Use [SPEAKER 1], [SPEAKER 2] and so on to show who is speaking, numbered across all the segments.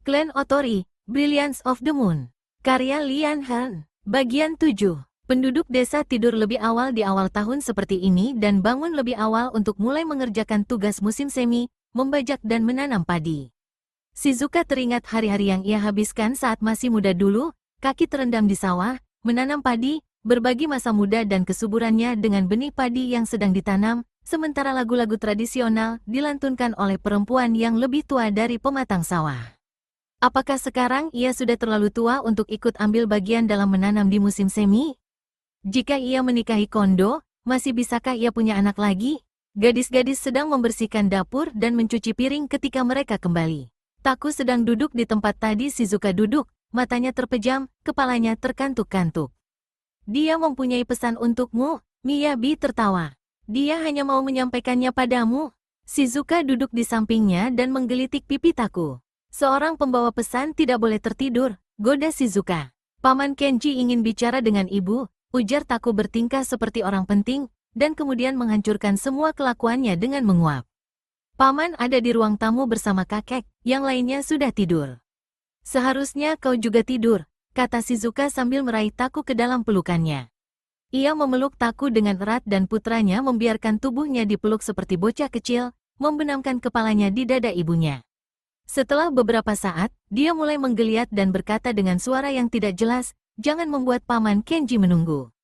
[SPEAKER 1] Clan Otori, Brilliance of the Moon. Karya Lian Han. Bagian 7. Penduduk desa tidur lebih awal di awal tahun seperti ini dan bangun lebih awal untuk mulai mengerjakan tugas musim semi, membajak dan menanam padi. Shizuka teringat hari-hari yang ia habiskan saat masih muda dulu, kaki terendam di sawah, menanam padi, berbagi masa muda dan kesuburannya dengan benih padi yang sedang ditanam, sementara lagu-lagu tradisional dilantunkan oleh perempuan yang lebih tua dari pematang sawah. Apakah sekarang ia sudah terlalu tua untuk ikut ambil bagian dalam menanam di musim semi? Jika ia menikahi Kondo, masih bisakah ia punya anak lagi? Gadis-gadis sedang membersihkan dapur dan mencuci piring ketika mereka kembali. Taku sedang duduk di tempat tadi Shizuka duduk, matanya terpejam, kepalanya terkantuk-kantuk. Dia mempunyai pesan untukmu, Miyabi tertawa. Dia hanya mau menyampaikannya padamu. Shizuka duduk di sampingnya dan menggelitik pipi Taku. Seorang pembawa pesan tidak boleh tertidur, goda Shizuka. Paman Kenji ingin bicara dengan ibu, ujar Taku bertingkah seperti orang penting, dan kemudian menghancurkan semua kelakuannya dengan menguap. Paman ada di ruang tamu bersama kakek, yang lainnya sudah tidur. Seharusnya kau juga tidur, kata Shizuka sambil meraih Taku ke dalam pelukannya. Ia memeluk Taku dengan erat dan putranya membiarkan tubuhnya dipeluk seperti bocah kecil, membenamkan kepalanya di dada ibunya. Setelah beberapa saat, dia mulai menggeliat dan berkata dengan suara yang tidak jelas, jangan membuat Paman Kenji menunggu.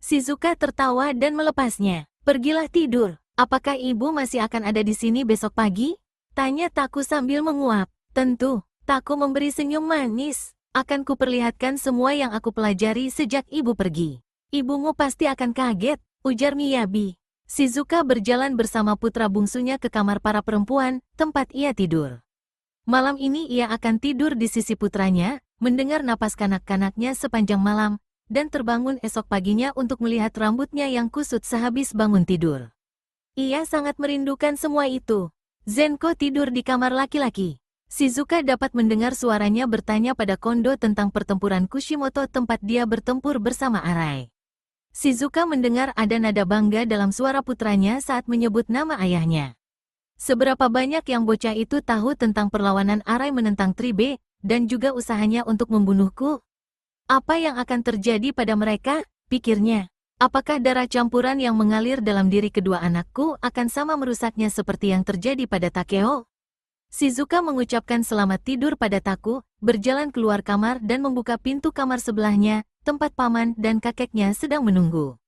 [SPEAKER 1] Shizuka tertawa dan melepasnya. Pergilah tidur. Apakah ibu masih akan ada di sini besok pagi? Tanya Taku sambil menguap. Tentu. Taku memberi senyum manis. Akan kuperlihatkan semua yang aku pelajari sejak ibu pergi. Ibumu pasti akan kaget, ujar Miyabi. Shizuka berjalan bersama putra bungsunya ke kamar para perempuan, tempat ia tidur. Malam ini ia akan tidur di sisi putranya, mendengar napas kanak-kanaknya sepanjang malam, dan terbangun esok paginya untuk melihat rambutnya yang kusut sehabis bangun tidur. Ia sangat merindukan semua itu. Zenko tidur di kamar laki-laki. Shizuka dapat mendengar suaranya bertanya pada Kondo tentang pertempuran Kushimoto tempat dia bertempur bersama Arai. Shizuka mendengar ada nada bangga dalam suara putranya saat menyebut nama ayahnya. Seberapa banyak yang bocah itu tahu tentang perlawanan Arai menentang Tribe, dan juga usahanya untuk membunuhku? Apa yang akan terjadi pada mereka, pikirnya? Apakah darah campuran yang mengalir dalam diri kedua anakku akan sama merusaknya seperti yang terjadi pada Takeo? Shizuka mengucapkan selamat tidur pada Taku, berjalan keluar kamar dan membuka pintu kamar sebelahnya, tempat paman dan kakeknya sedang menunggu.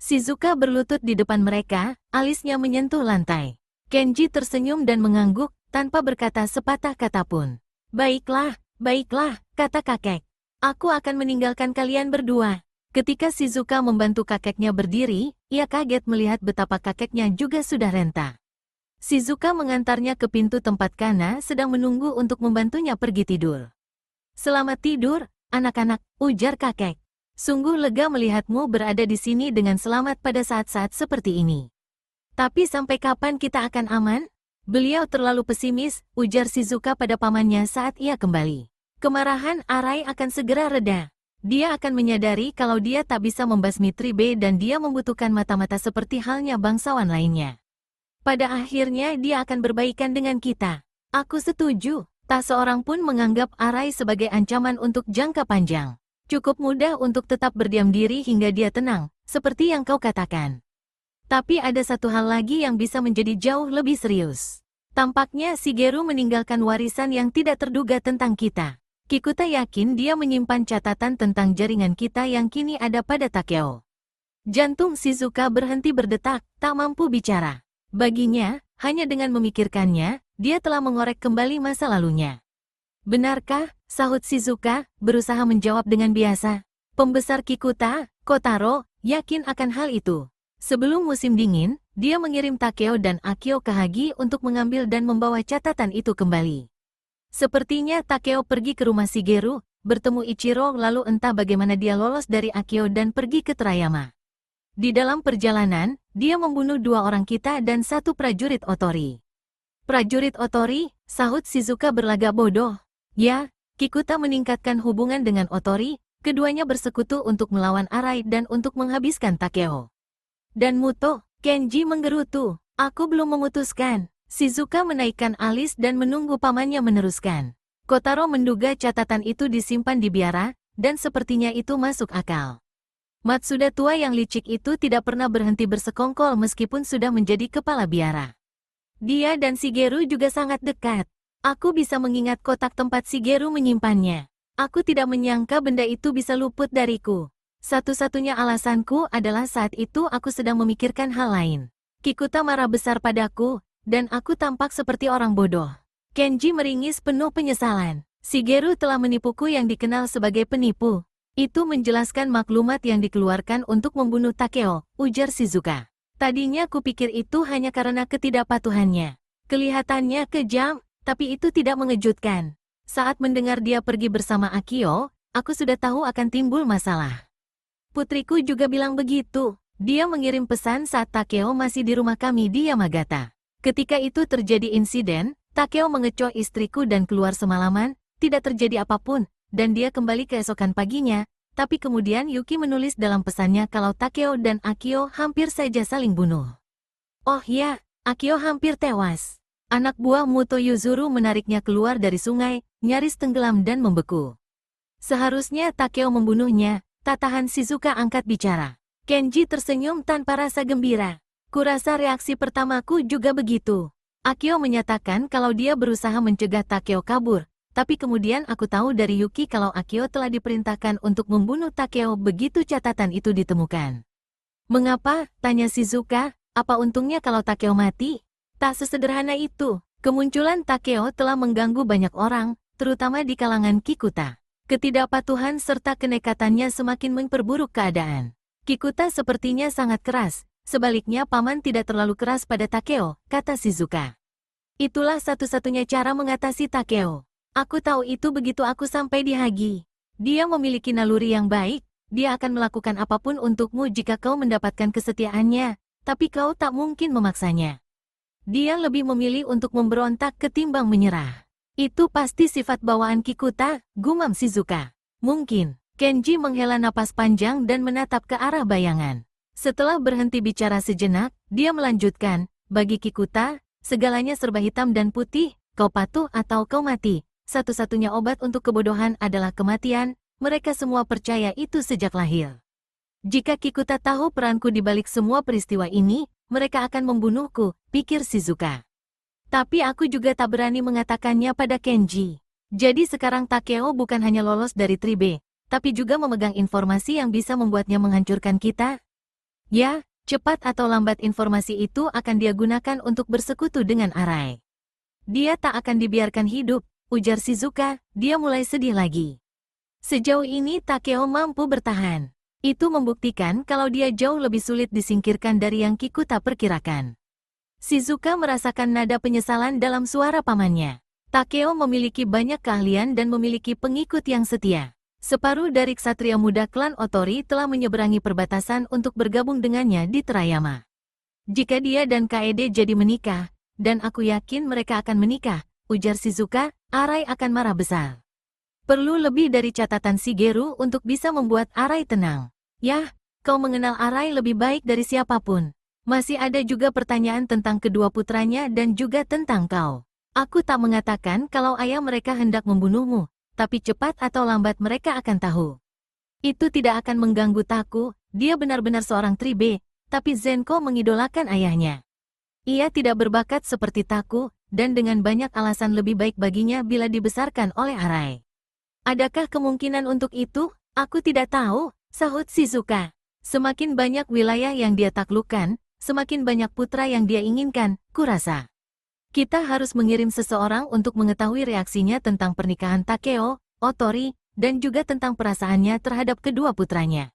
[SPEAKER 1] Shizuka berlutut di depan mereka, alisnya menyentuh lantai. Kenji tersenyum dan mengangguk, tanpa berkata sepatah kata pun. Baiklah, kata kakek. Aku akan meninggalkan kalian berdua. Ketika Shizuka membantu kakeknya berdiri, ia kaget melihat betapa kakeknya juga sudah renta. Shizuka mengantarnya ke pintu tempat Kana sedang menunggu untuk membantunya pergi tidur. Selamat tidur, anak-anak, ujar kakek. Sungguh lega melihatmu berada di sini dengan selamat pada saat-saat seperti ini. Tapi sampai kapan kita akan aman? Beliau terlalu pesimis, ujar Shizuka pada pamannya saat ia kembali. Kemarahan Arai akan segera reda. Dia akan menyadari kalau dia tak bisa membasmi Tribe dan dia membutuhkan mata-mata seperti halnya bangsawan lainnya. Pada akhirnya dia akan berbaikan dengan kita. Aku setuju. Tak seorang pun menganggap Arai sebagai ancaman untuk jangka panjang. Cukup mudah untuk tetap berdiam diri hingga dia tenang, seperti yang kau katakan. Tapi ada satu hal lagi yang bisa menjadi jauh lebih serius. Tampaknya Shigeru meninggalkan warisan yang tidak terduga tentang kita. Kikuta yakin dia menyimpan catatan tentang jaringan kita yang kini ada pada Takeo. Jantung Shizuka berhenti berdetak, tak mampu bicara. Baginya, hanya dengan memikirkannya, dia telah mengorek kembali masa lalunya. Benarkah, sahut Shizuka, berusaha menjawab dengan biasa. Pembesar Kikuta, Kotaro, yakin akan hal itu. Sebelum musim dingin, dia mengirim Takeo dan Akio ke Hagi untuk mengambil dan membawa catatan itu kembali. Sepertinya Takeo pergi ke rumah Shigeru, bertemu Ichiro lalu entah bagaimana dia lolos dari Akio dan pergi ke Terayama. Di dalam perjalanan, dia membunuh 2 orang kita dan 1 prajurit Otori. Prajurit Otori, sahut Shizuka berlagak bodoh. Ya, Kikuta meningkatkan hubungan dengan Otori, keduanya bersekutu untuk melawan Arai dan untuk menghabiskan Takeo. Dan Muto, Kenji menggerutu. Aku belum memutuskan. Shizuka menaikkan alis dan menunggu pamannya meneruskan. Kotaro menduga catatan itu disimpan di biara, dan sepertinya itu masuk akal. Matsuda tua yang licik itu tidak pernah berhenti bersekongkol meskipun sudah menjadi kepala biara. Dia dan Shigeru juga sangat dekat. Aku bisa mengingat kotak tempat Shigeru menyimpannya. Aku tidak menyangka benda itu bisa luput dariku. Satu-satunya alasanku adalah saat itu aku sedang memikirkan hal lain. Kikuta marah besar padaku, dan aku tampak seperti orang bodoh. Kenji meringis penuh penyesalan. Shigeru telah menipuku yang dikenal sebagai penipu. Itu menjelaskan maklumat yang dikeluarkan untuk membunuh Takeo, ujar Shizuka. Tadinya kupikir itu hanya karena ketidakpatuhannya. Kelihatannya kejam, tapi itu tidak mengejutkan. Saat mendengar dia pergi bersama Akio, aku sudah tahu akan timbul masalah. Putriku juga bilang begitu. Dia mengirim pesan saat Takeo masih di rumah kami di Yamagata. Ketika itu terjadi insiden, Takeo mengecoh istriku dan keluar semalaman, tidak terjadi apapun, dan dia kembali keesokan paginya, tapi kemudian Yuki menulis dalam pesannya kalau Takeo dan Akio hampir saja saling bunuh. Oh ya, Akio hampir tewas. Anak buah Muto Yuzuru menariknya keluar dari sungai, nyaris tenggelam dan membeku. Seharusnya Takeo membunuhnya, tatahan Shizuka angkat bicara. Kenji tersenyum tanpa rasa gembira. Kurasa reaksi pertamaku juga begitu. Akio menyatakan kalau dia berusaha mencegah Takeo kabur, tapi kemudian aku tahu dari Yuki kalau Akio telah diperintahkan untuk membunuh Takeo begitu catatan itu ditemukan. Mengapa? Tanya Shizuka, apa untungnya kalau Takeo mati? Tak sesederhana itu. Kemunculan Takeo telah mengganggu banyak orang, terutama di kalangan Kikuta. Ketidakpatuhan serta kenekatannya semakin memperburuk keadaan. Kikuta sepertinya sangat keras, sebaliknya paman tidak terlalu keras pada Takeo, kata Shizuka. Itulah satu-satunya cara mengatasi Takeo. Aku tahu itu begitu aku sampai di Hagi. Dia memiliki naluri yang baik, dia akan melakukan apapun untukmu jika kau mendapatkan kesetiaannya, tapi kau tak mungkin memaksanya. Dia lebih memilih untuk memberontak ketimbang menyerah. Itu pasti sifat bawaan Kikuta, gumam Shizuka. Mungkin. Kenji menghela napas panjang dan menatap ke arah bayangan. Setelah berhenti bicara sejenak, dia melanjutkan, bagi Kikuta, segalanya serba hitam dan putih, kau patuh atau kau mati. Satu-satunya obat untuk kebodohan adalah kematian, mereka semua percaya itu sejak lahir. Jika Kikuta tahu peranku di balik semua peristiwa ini, mereka akan membunuhku, pikir Shizuka. Tapi aku juga tak berani mengatakannya pada Kenji. Jadi sekarang Takeo bukan hanya lolos dari Tribe, tapi juga memegang informasi yang bisa membuatnya menghancurkan kita? Ya, cepat atau lambat informasi itu akan dia gunakan untuk bersekutu dengan Arai. Dia tak akan dibiarkan hidup, ujar Shizuka, dia mulai sedih lagi. Sejauh ini Takeo mampu bertahan. Itu membuktikan kalau dia jauh lebih sulit disingkirkan dari yang Kikuta perkirakan. Shizuka merasakan nada penyesalan dalam suara pamannya. Takeo memiliki banyak keahlian dan memiliki pengikut yang setia. Separuh dari ksatria muda klan Otori telah menyeberangi perbatasan untuk bergabung dengannya di Terayama. Jika dia dan Kaede jadi menikah, dan aku yakin mereka akan menikah, ujar Shizuka, Arai akan marah besar. Perlu lebih dari catatan Shigeru untuk bisa membuat Arai tenang. Yah, kau mengenal Arai lebih baik dari siapapun. Masih ada juga pertanyaan tentang kedua putranya dan juga tentang kau. Aku tak mengatakan kalau ayah mereka hendak membunuhmu, tapi cepat atau lambat mereka akan tahu. Itu tidak akan mengganggu Taku, dia benar-benar seorang Tribe, tapi Zenko mengidolakan ayahnya. Ia tidak berbakat seperti Taku, dan dengan banyak alasan lebih baik baginya bila dibesarkan oleh Arai. Adakah kemungkinan untuk itu? Aku tidak tahu, sahut Shizuka. Semakin banyak wilayah yang dia taklukkan, semakin banyak putra yang dia inginkan, kurasa. Kita harus mengirim seseorang untuk mengetahui reaksinya tentang pernikahan Takeo, Otori, dan juga tentang perasaannya terhadap kedua putranya.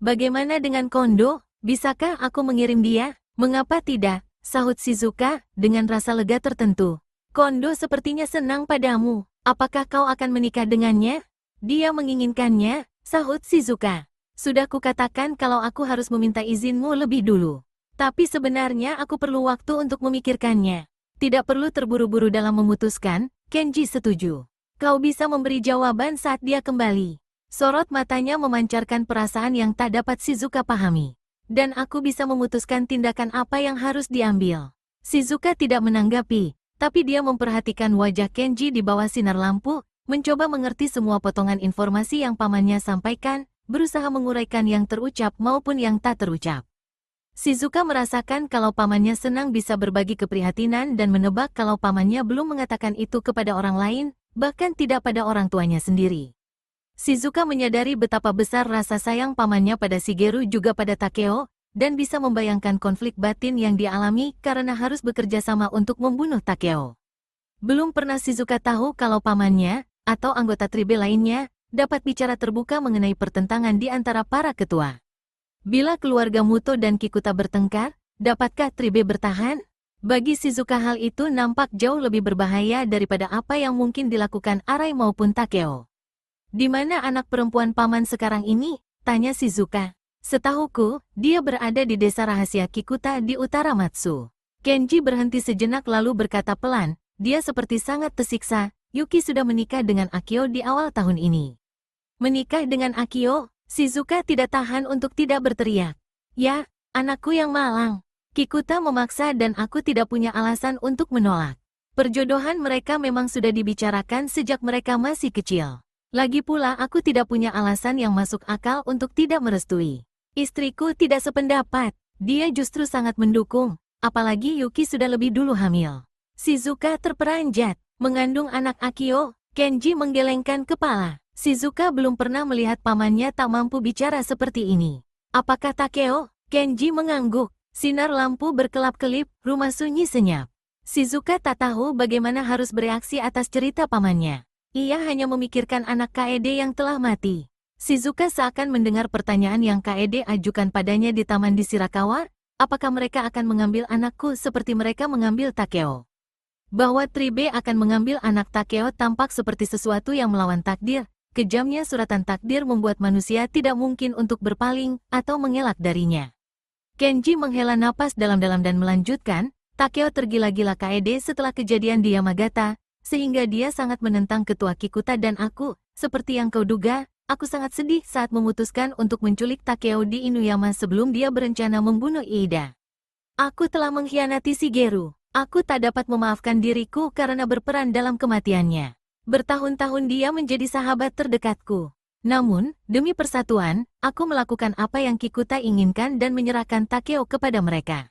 [SPEAKER 1] Bagaimana dengan Kondo? Bisakah aku mengirim dia? Mengapa tidak? Sahut Shizuka, dengan rasa lega tertentu. Kondo sepertinya senang padamu. Apakah kau akan menikah dengannya? Dia menginginkannya, sahut Shizuka. Sudah kukatakan kalau aku harus meminta izinmu lebih dulu. Tapi sebenarnya aku perlu waktu untuk memikirkannya. Tidak perlu terburu-buru dalam memutuskan, Kenji setuju. Kau bisa memberi jawaban saat dia kembali. Sorot matanya memancarkan perasaan yang tak dapat Shizuka pahami. Dan aku bisa memutuskan tindakan apa yang harus diambil. Shizuka tidak menanggapi, Tapi dia memperhatikan wajah Kenji di bawah sinar lampu, mencoba mengerti semua potongan informasi yang pamannya sampaikan, berusaha menguraikan yang terucap maupun yang tak terucap. Shizuka merasakan kalau pamannya senang bisa berbagi keprihatinan dan menebak kalau pamannya belum mengatakan itu kepada orang lain, bahkan tidak pada orang tuanya sendiri. Shizuka menyadari betapa besar rasa sayang pamannya pada Shigeru juga pada Takeo, dan bisa membayangkan konflik batin yang dialami karena harus bekerja sama untuk membunuh Takeo. Belum pernah Shizuka tahu kalau pamannya, atau anggota tribe lainnya, dapat bicara terbuka mengenai pertentangan di antara para ketua. Bila keluarga Muto dan Kikuta bertengkar, dapatkah tribe bertahan? Bagi Shizuka hal itu nampak jauh lebih berbahaya daripada apa yang mungkin dilakukan Arai maupun Takeo. Di mana anak perempuan paman sekarang ini? Tanya Shizuka. Setahuku, dia berada di desa rahasia Kikuta di utara Matsu. Kenji berhenti sejenak lalu berkata pelan, dia seperti sangat tersiksa, Yuki sudah menikah dengan Akio di awal tahun ini. Menikah dengan Akio? Shizuka tidak tahan untuk tidak berteriak. Ya, anakku yang malang. Kikuta memaksa dan aku tidak punya alasan untuk menolak. Perjodohan mereka memang sudah dibicarakan sejak mereka masih kecil. Lagi pula aku tidak punya alasan yang masuk akal untuk tidak merestui. Istriku tidak sependapat, dia justru sangat mendukung, apalagi Yuki sudah lebih dulu hamil. Shizuka terperanjat, mengandung anak Akio, Kenji menggelengkan kepala. Shizuka belum pernah melihat pamannya tak mampu bicara seperti ini. Apakah Takeo? Kenji mengangguk, sinar lampu berkelap-kelip, rumah sunyi senyap. Shizuka tak tahu bagaimana harus bereaksi atas cerita pamannya. Ia hanya memikirkan anak Kaede yang telah mati. Shizuka seakan mendengar pertanyaan yang Kaede ajukan padanya di taman di Shirakawa, apakah mereka akan mengambil anakku seperti mereka mengambil Takeo? Bahwa tribe akan mengambil anak Takeo tampak seperti sesuatu yang melawan takdir, kejamnya suratan takdir membuat manusia tidak mungkin untuk berpaling atau mengelak darinya. Kenji menghela napas dalam-dalam dan melanjutkan, Takeo tergila-gila Kaede setelah kejadian di Yamagata, sehingga dia sangat menentang ketua Kikuta dan aku, seperti yang kau duga, aku sangat sedih saat memutuskan untuk menculik Takeo di Inuyama sebelum dia berencana membunuh Iida. Aku telah mengkhianati Shigeru, aku tak dapat memaafkan diriku karena berperan dalam kematiannya. Bertahun-tahun dia menjadi sahabat terdekatku. Namun, demi persatuan, aku melakukan apa yang Kikuta inginkan dan menyerahkan Takeo kepada mereka.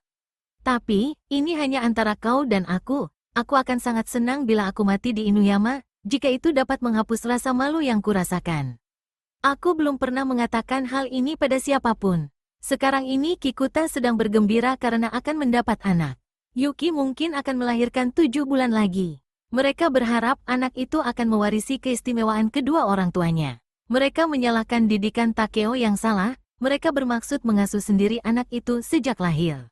[SPEAKER 1] Tapi, ini hanya antara kau dan aku akan sangat senang bila aku mati di Inuyama, jika itu dapat menghapus rasa malu yang kurasakan. Aku belum pernah mengatakan hal ini pada siapapun. Sekarang ini Kikuta sedang bergembira karena akan mendapat anak. Yuki mungkin akan melahirkan 7 bulan lagi. Mereka berharap anak itu akan mewarisi keistimewaan kedua orang tuanya. Mereka menyalahkan didikan Takeo yang salah, mereka bermaksud mengasuh sendiri anak itu sejak lahir.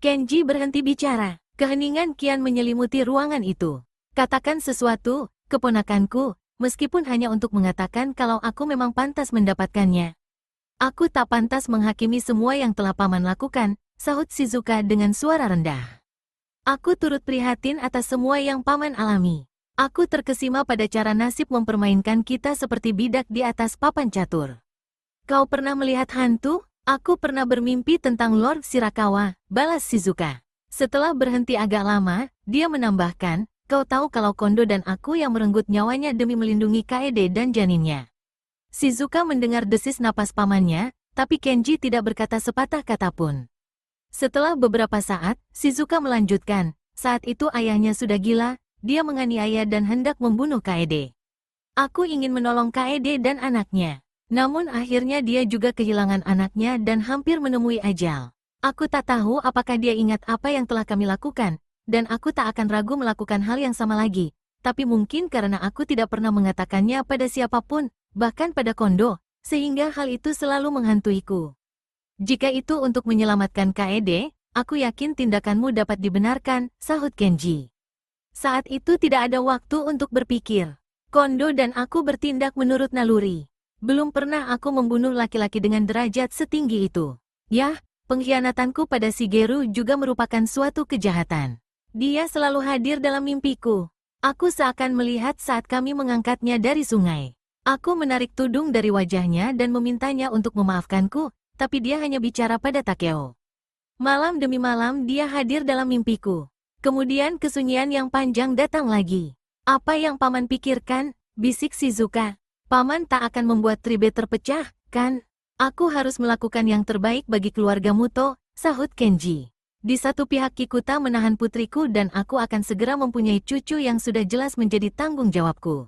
[SPEAKER 1] Kenji berhenti bicara. Keheningan kian menyelimuti ruangan itu. Katakan sesuatu, keponakanku, meskipun hanya untuk mengatakan kalau aku memang pantas mendapatkannya. Aku tak pantas menghakimi semua yang telah paman lakukan, sahut Shizuka dengan suara rendah. Aku turut prihatin atas semua yang paman alami. Aku terkesima pada cara nasib mempermainkan kita seperti bidak di atas papan catur. Kau pernah melihat hantu? Aku pernah bermimpi tentang Lord Shirakawa, balas Shizuka. Setelah berhenti agak lama, dia menambahkan, kau tahu kalau Kondo dan aku yang merenggut nyawanya demi melindungi Kaede dan janinnya. Shizuka mendengar desis napas pamannya, tapi Kenji tidak berkata sepatah kata pun. Setelah beberapa saat, Shizuka melanjutkan, saat itu ayahnya sudah gila, dia menganiaya dan hendak membunuh Kaede. Aku ingin menolong Kaede dan anaknya. Namun akhirnya dia juga kehilangan anaknya dan hampir menemui ajal. Aku tak tahu apakah dia ingat apa yang telah kami lakukan, dan aku tak akan ragu melakukan hal yang sama lagi, tapi mungkin karena aku tidak pernah mengatakannya pada siapapun, bahkan pada Kondo, sehingga hal itu selalu menghantuiku. Jika itu untuk menyelamatkan Kaede, aku yakin tindakanmu dapat dibenarkan, sahut Kenji. Saat itu tidak ada waktu untuk berpikir. Kondo dan aku bertindak menurut naluri. Belum pernah aku membunuh laki-laki dengan derajat setinggi itu. Yah, pengkhianatanku pada Shigeru juga merupakan suatu kejahatan. Dia selalu hadir dalam mimpiku. Aku seakan melihat saat kami mengangkatnya dari sungai. Aku menarik tudung dari wajahnya dan memintanya untuk memaafkanku, tapi dia hanya bicara pada Takeo. Malam demi malam dia hadir dalam mimpiku. Kemudian kesunyian yang panjang datang lagi. Apa yang Paman pikirkan? Bisik Shizuka. Paman tak akan membuat Tribe terpecah, kan? Aku harus melakukan yang terbaik bagi keluarga Muto, sahut Kenji. Di satu pihak Kikuta menahan putriku dan aku akan segera mempunyai cucu yang sudah jelas menjadi tanggung jawabku.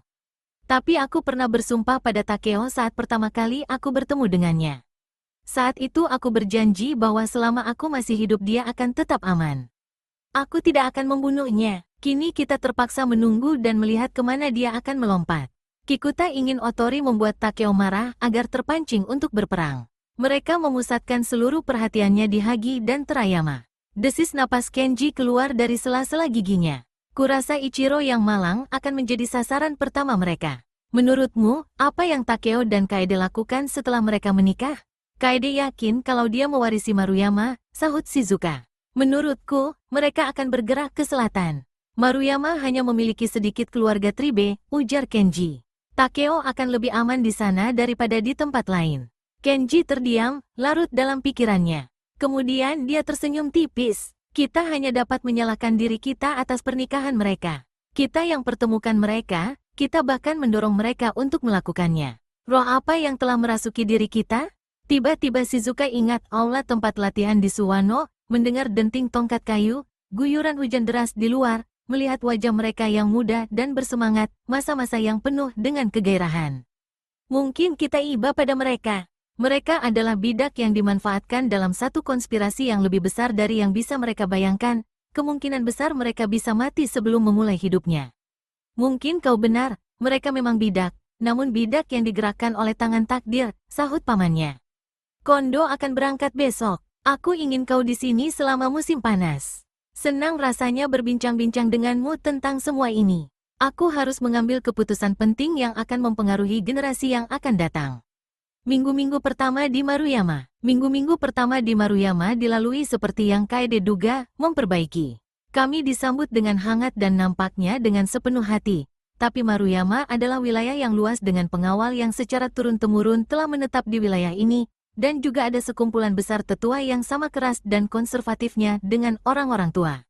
[SPEAKER 1] Tapi aku pernah bersumpah pada Takeo saat pertama kali aku bertemu dengannya. Saat itu aku berjanji bahwa selama aku masih hidup dia akan tetap aman. Aku tidak akan membunuhnya. Kini kita terpaksa menunggu dan melihat kemana dia akan melompat. Kikuta ingin Otori membuat Takeo marah agar terpancing untuk berperang. Mereka memusatkan seluruh perhatiannya di Hagi dan Terayama. Desis napas Kenji keluar dari sela-sela giginya. Kurasa Ichiro yang malang akan menjadi sasaran pertama mereka. Menurutmu, apa yang Takeo dan Kaede lakukan setelah mereka menikah? Kaede yakin kalau dia mewarisi Maruyama, sahut Shizuka. Menurutku, mereka akan bergerak ke selatan. Maruyama hanya memiliki sedikit keluarga Tribe, ujar Kenji. Takeo akan lebih aman di sana daripada di tempat lain. Kenji terdiam, larut dalam pikirannya. Kemudian dia tersenyum tipis. Kita hanya dapat menyalahkan diri kita atas pernikahan mereka. Kita yang pertemukan mereka, kita bahkan mendorong mereka untuk melakukannya. Roh apa yang telah merasuki diri kita? Tiba-tiba Shizuka ingat aula tempat latihan di Suwano, mendengar denting tongkat kayu, guyuran hujan deras di luar, melihat wajah mereka yang muda dan bersemangat, masa-masa yang penuh dengan kegairahan. Mungkin kita iba pada mereka. Mereka adalah bidak yang dimanfaatkan dalam satu konspirasi yang lebih besar dari yang bisa mereka bayangkan. Kemungkinan besar mereka bisa mati sebelum memulai hidupnya. Mungkin kau benar, mereka memang bidak, namun bidak yang digerakkan oleh tangan takdir, sahut pamannya. Kondo akan berangkat besok. Aku ingin kau di sini selama musim panas. Senang rasanya berbincang-bincang denganmu tentang semua ini. Aku harus mengambil keputusan penting yang akan mempengaruhi generasi yang akan datang. Minggu-minggu pertama di Maruyama. Minggu-minggu pertama di Maruyama dilalui seperti yang Kaede duga, memperbaiki. Kami disambut dengan hangat dan nampaknya dengan sepenuh hati. Tapi Maruyama adalah wilayah yang luas dengan pengawal yang secara turun-temurun telah menetap di wilayah ini, dan juga ada sekumpulan besar tetua yang sama keras dan konservatifnya dengan orang-orang tua.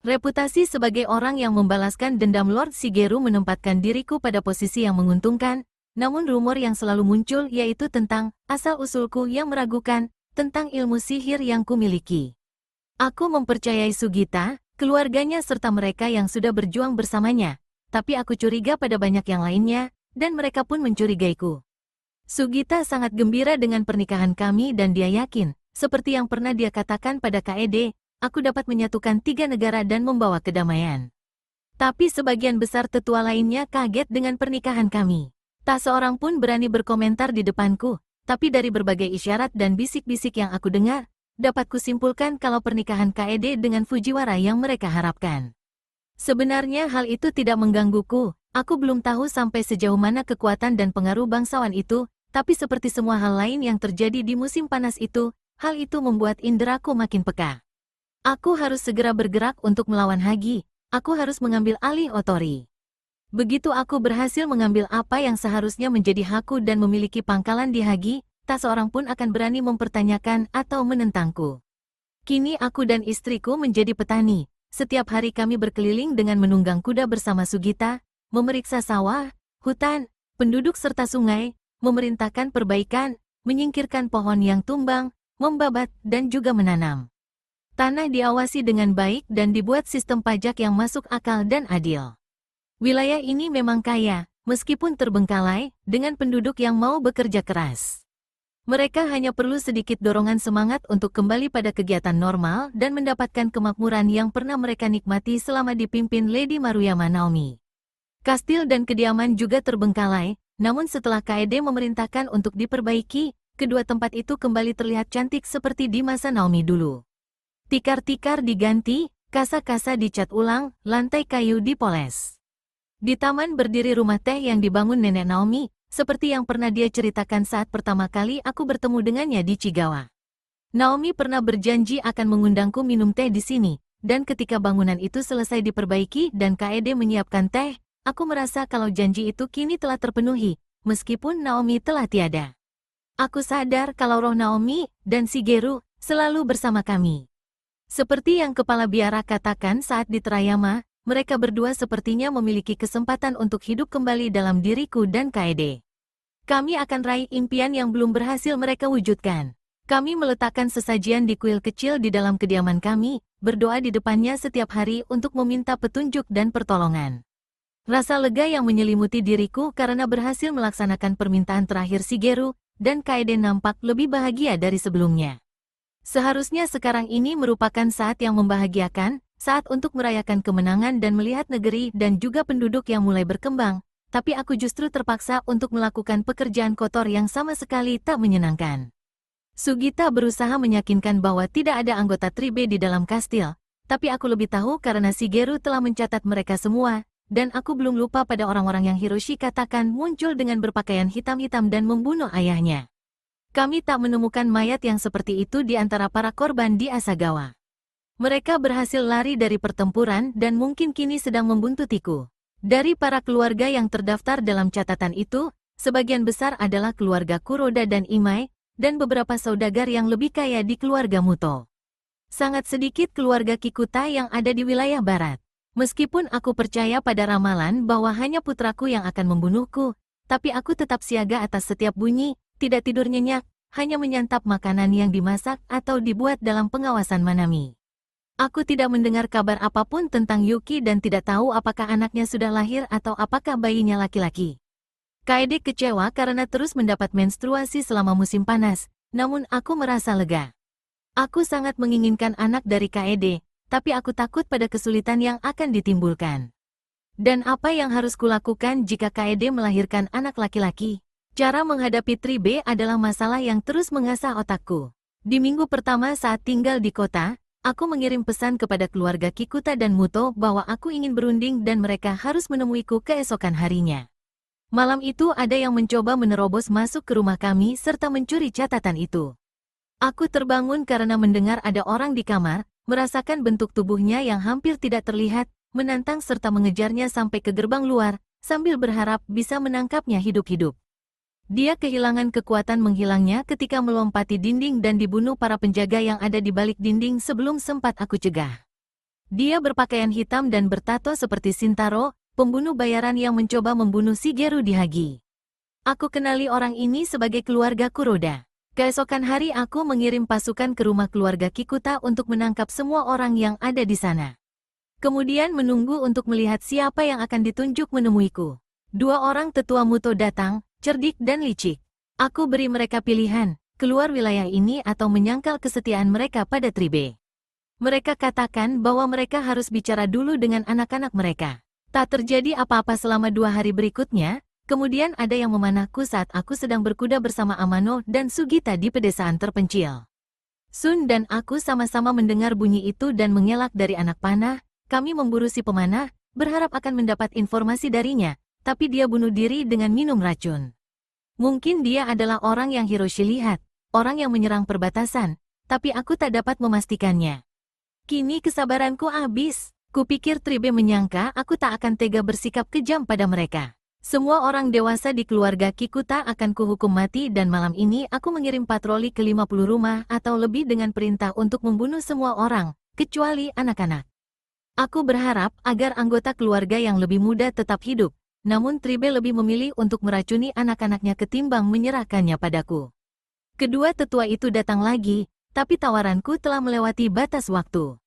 [SPEAKER 1] Reputasi sebagai orang yang membalaskan dendam Lord Shigeru menempatkan diriku pada posisi yang menguntungkan, namun rumor yang selalu muncul yaitu tentang asal-usulku yang meragukan, tentang ilmu sihir yang kumiliki. Aku mempercayai Sugita, keluarganya serta mereka yang sudah berjuang bersamanya, tapi aku curiga pada banyak yang lainnya, dan mereka pun mencurigaiku. Sugita sangat gembira dengan pernikahan kami dan dia yakin, seperti yang pernah dia katakan pada Kaede, aku dapat menyatukan 3 negara dan membawa kedamaian. Tapi sebagian besar tetua lainnya kaget dengan pernikahan kami. Tak seorang pun berani berkomentar di depanku, tapi dari berbagai isyarat dan bisik-bisik yang aku dengar, dapat kusimpulkan kalau pernikahan Kaede dengan Fujiwara yang mereka harapkan. Sebenarnya hal itu tidak menggangguku, aku belum tahu sampai sejauh mana kekuatan dan pengaruh bangsawan itu, tapi seperti semua hal lain yang terjadi di musim panas itu, hal itu membuat inderaku makin peka. Aku harus segera bergerak untuk melawan Hagi, aku harus mengambil alih Otori. Begitu aku berhasil mengambil apa yang seharusnya menjadi hakku dan memiliki pangkalan di Hagi, tak seorang pun akan berani mempertanyakan atau menentangku. Kini aku dan istriku menjadi petani, setiap hari kami berkeliling dengan menunggang kuda bersama Sugita, memeriksa sawah, hutan, penduduk serta sungai, memerintahkan perbaikan, menyingkirkan pohon yang tumbang, membabat, dan juga menanam. Tanah diawasi dengan baik dan dibuat sistem pajak yang masuk akal dan adil. Wilayah ini memang kaya, meskipun terbengkalai, dengan penduduk yang mau bekerja keras. Mereka hanya perlu sedikit dorongan semangat untuk kembali pada kegiatan normal dan mendapatkan kemakmuran yang pernah mereka nikmati selama dipimpin Lady Maruyama Naomi. Kastil dan kediaman juga terbengkalai, namun setelah Kaede memerintahkan untuk diperbaiki, kedua tempat itu kembali terlihat cantik seperti di masa Naomi dulu. Tikar-tikar diganti, kasa-kasa dicat ulang, lantai kayu dipoles. Di taman berdiri rumah teh yang dibangun nenek Naomi, seperti yang pernah dia ceritakan saat pertama kali aku bertemu dengannya di Chigawa. Naomi pernah berjanji akan mengundangku minum teh di sini, dan ketika bangunan itu selesai diperbaiki dan Kaede menyiapkan teh, aku merasa kalau janji itu kini telah terpenuhi, meskipun Naomi telah tiada. Aku sadar kalau roh Naomi dan Shigeru selalu bersama kami. Seperti yang Kepala Biara katakan saat di Terayama, mereka berdua sepertinya memiliki kesempatan untuk hidup kembali dalam diriku dan Kaede. Kami akan raih impian yang belum berhasil mereka wujudkan. Kami meletakkan sesajian di kuil kecil di dalam kediaman kami, berdoa di depannya setiap hari untuk meminta petunjuk dan pertolongan. Rasa lega yang menyelimuti diriku karena berhasil melaksanakan permintaan terakhir Shigeru, dan Kaede nampak lebih bahagia dari sebelumnya. Seharusnya sekarang ini merupakan saat yang membahagiakan, saat untuk merayakan kemenangan dan melihat negeri dan juga penduduk yang mulai berkembang, tapi aku justru terpaksa untuk melakukan pekerjaan kotor yang sama sekali tak menyenangkan. Sugita berusaha meyakinkan bahwa tidak ada anggota Tribe di dalam kastil, tapi aku lebih tahu karena Shigeru telah mencatat mereka semua, dan aku belum lupa pada orang-orang yang Hiroshi katakan muncul dengan berpakaian hitam-hitam dan membunuh ayahnya. Kami tak menemukan mayat yang seperti itu di antara para korban di Asagawa. Mereka berhasil lari dari pertempuran dan mungkin kini sedang membuntutiku. Dari para keluarga yang terdaftar dalam catatan itu, sebagian besar adalah keluarga Kuroda dan Imai, dan beberapa saudagar yang lebih kaya di keluarga Muto. Sangat sedikit keluarga Kikuta yang ada di wilayah barat. Meskipun aku percaya pada ramalan bahwa hanya putraku yang akan membunuhku, tapi aku tetap siaga atas setiap bunyi, tidak tidur nyenyak, hanya menyantap makanan yang dimasak atau dibuat dalam pengawasan Manami. Aku tidak mendengar kabar apapun tentang Yuki dan tidak tahu apakah anaknya sudah lahir atau apakah bayinya laki-laki. Kaede kecewa karena terus mendapat menstruasi selama musim panas, namun aku merasa lega. Aku sangat menginginkan anak dari Kaede, tapi aku takut pada kesulitan yang akan ditimbulkan. Dan apa yang harus kulakukan jika Kaede melahirkan anak laki-laki? Cara menghadapi Tribe adalah masalah yang terus mengasah otakku. Di minggu pertama saat tinggal di kota, aku mengirim pesan kepada keluarga Kikuta dan Muto bahwa aku ingin berunding dan mereka harus menemuiku keesokan harinya. Malam itu ada yang mencoba menerobos masuk ke rumah kami serta mencuri catatan itu. Aku terbangun karena mendengar ada orang di kamar, merasakan bentuk tubuhnya yang hampir tidak terlihat, menantang serta mengejarnya sampai ke gerbang luar, sambil berharap bisa menangkapnya hidup-hidup. Dia kehilangan kekuatan menghilangnya ketika melompati dinding dan dibunuh para penjaga yang ada di balik dinding sebelum sempat aku cegah. Dia berpakaian hitam dan bertato seperti Shintaro, pembunuh bayaran yang mencoba membunuh Shigeru di Hagi. Aku kenali orang ini sebagai keluarga Kuroda. Keesokan hari aku mengirim pasukan ke rumah keluarga Kikuta untuk menangkap semua orang yang ada di sana. Kemudian menunggu untuk melihat siapa yang akan ditunjuk menemuiku. Dua orang tetua Muto datang, cerdik dan licik. Aku beri mereka pilihan, keluar wilayah ini atau menyangkal kesetiaan mereka pada Tribe. Mereka katakan bahwa mereka harus bicara dulu dengan anak-anak mereka. Tak terjadi apa-apa selama 2 hari berikutnya, kemudian ada yang memanahku saat aku sedang berkuda bersama Amano dan Sugita di pedesaan terpencil. Sun dan aku sama-sama mendengar bunyi itu dan mengelak dari anak panah. Kami memburu si pemanah, berharap akan mendapat informasi darinya, tapi dia bunuh diri dengan minum racun. Mungkin dia adalah orang yang Hiroshi lihat, orang yang menyerang perbatasan, tapi aku tak dapat memastikannya. Kini kesabaranku habis. Kupikir Tribe menyangka aku tak akan tega bersikap kejam pada mereka. Semua orang dewasa di keluarga Kikuta akan kuhukum mati dan malam ini aku mengirim patroli ke 50 rumah atau lebih dengan perintah untuk membunuh semua orang, kecuali anak-anak. Aku berharap agar anggota keluarga yang lebih muda tetap hidup. Namun Tribe lebih memilih untuk meracuni anak-anaknya ketimbang menyerahkannya padaku. Kedua tetua itu datang lagi, tapi tawaranku telah melewati batas waktu.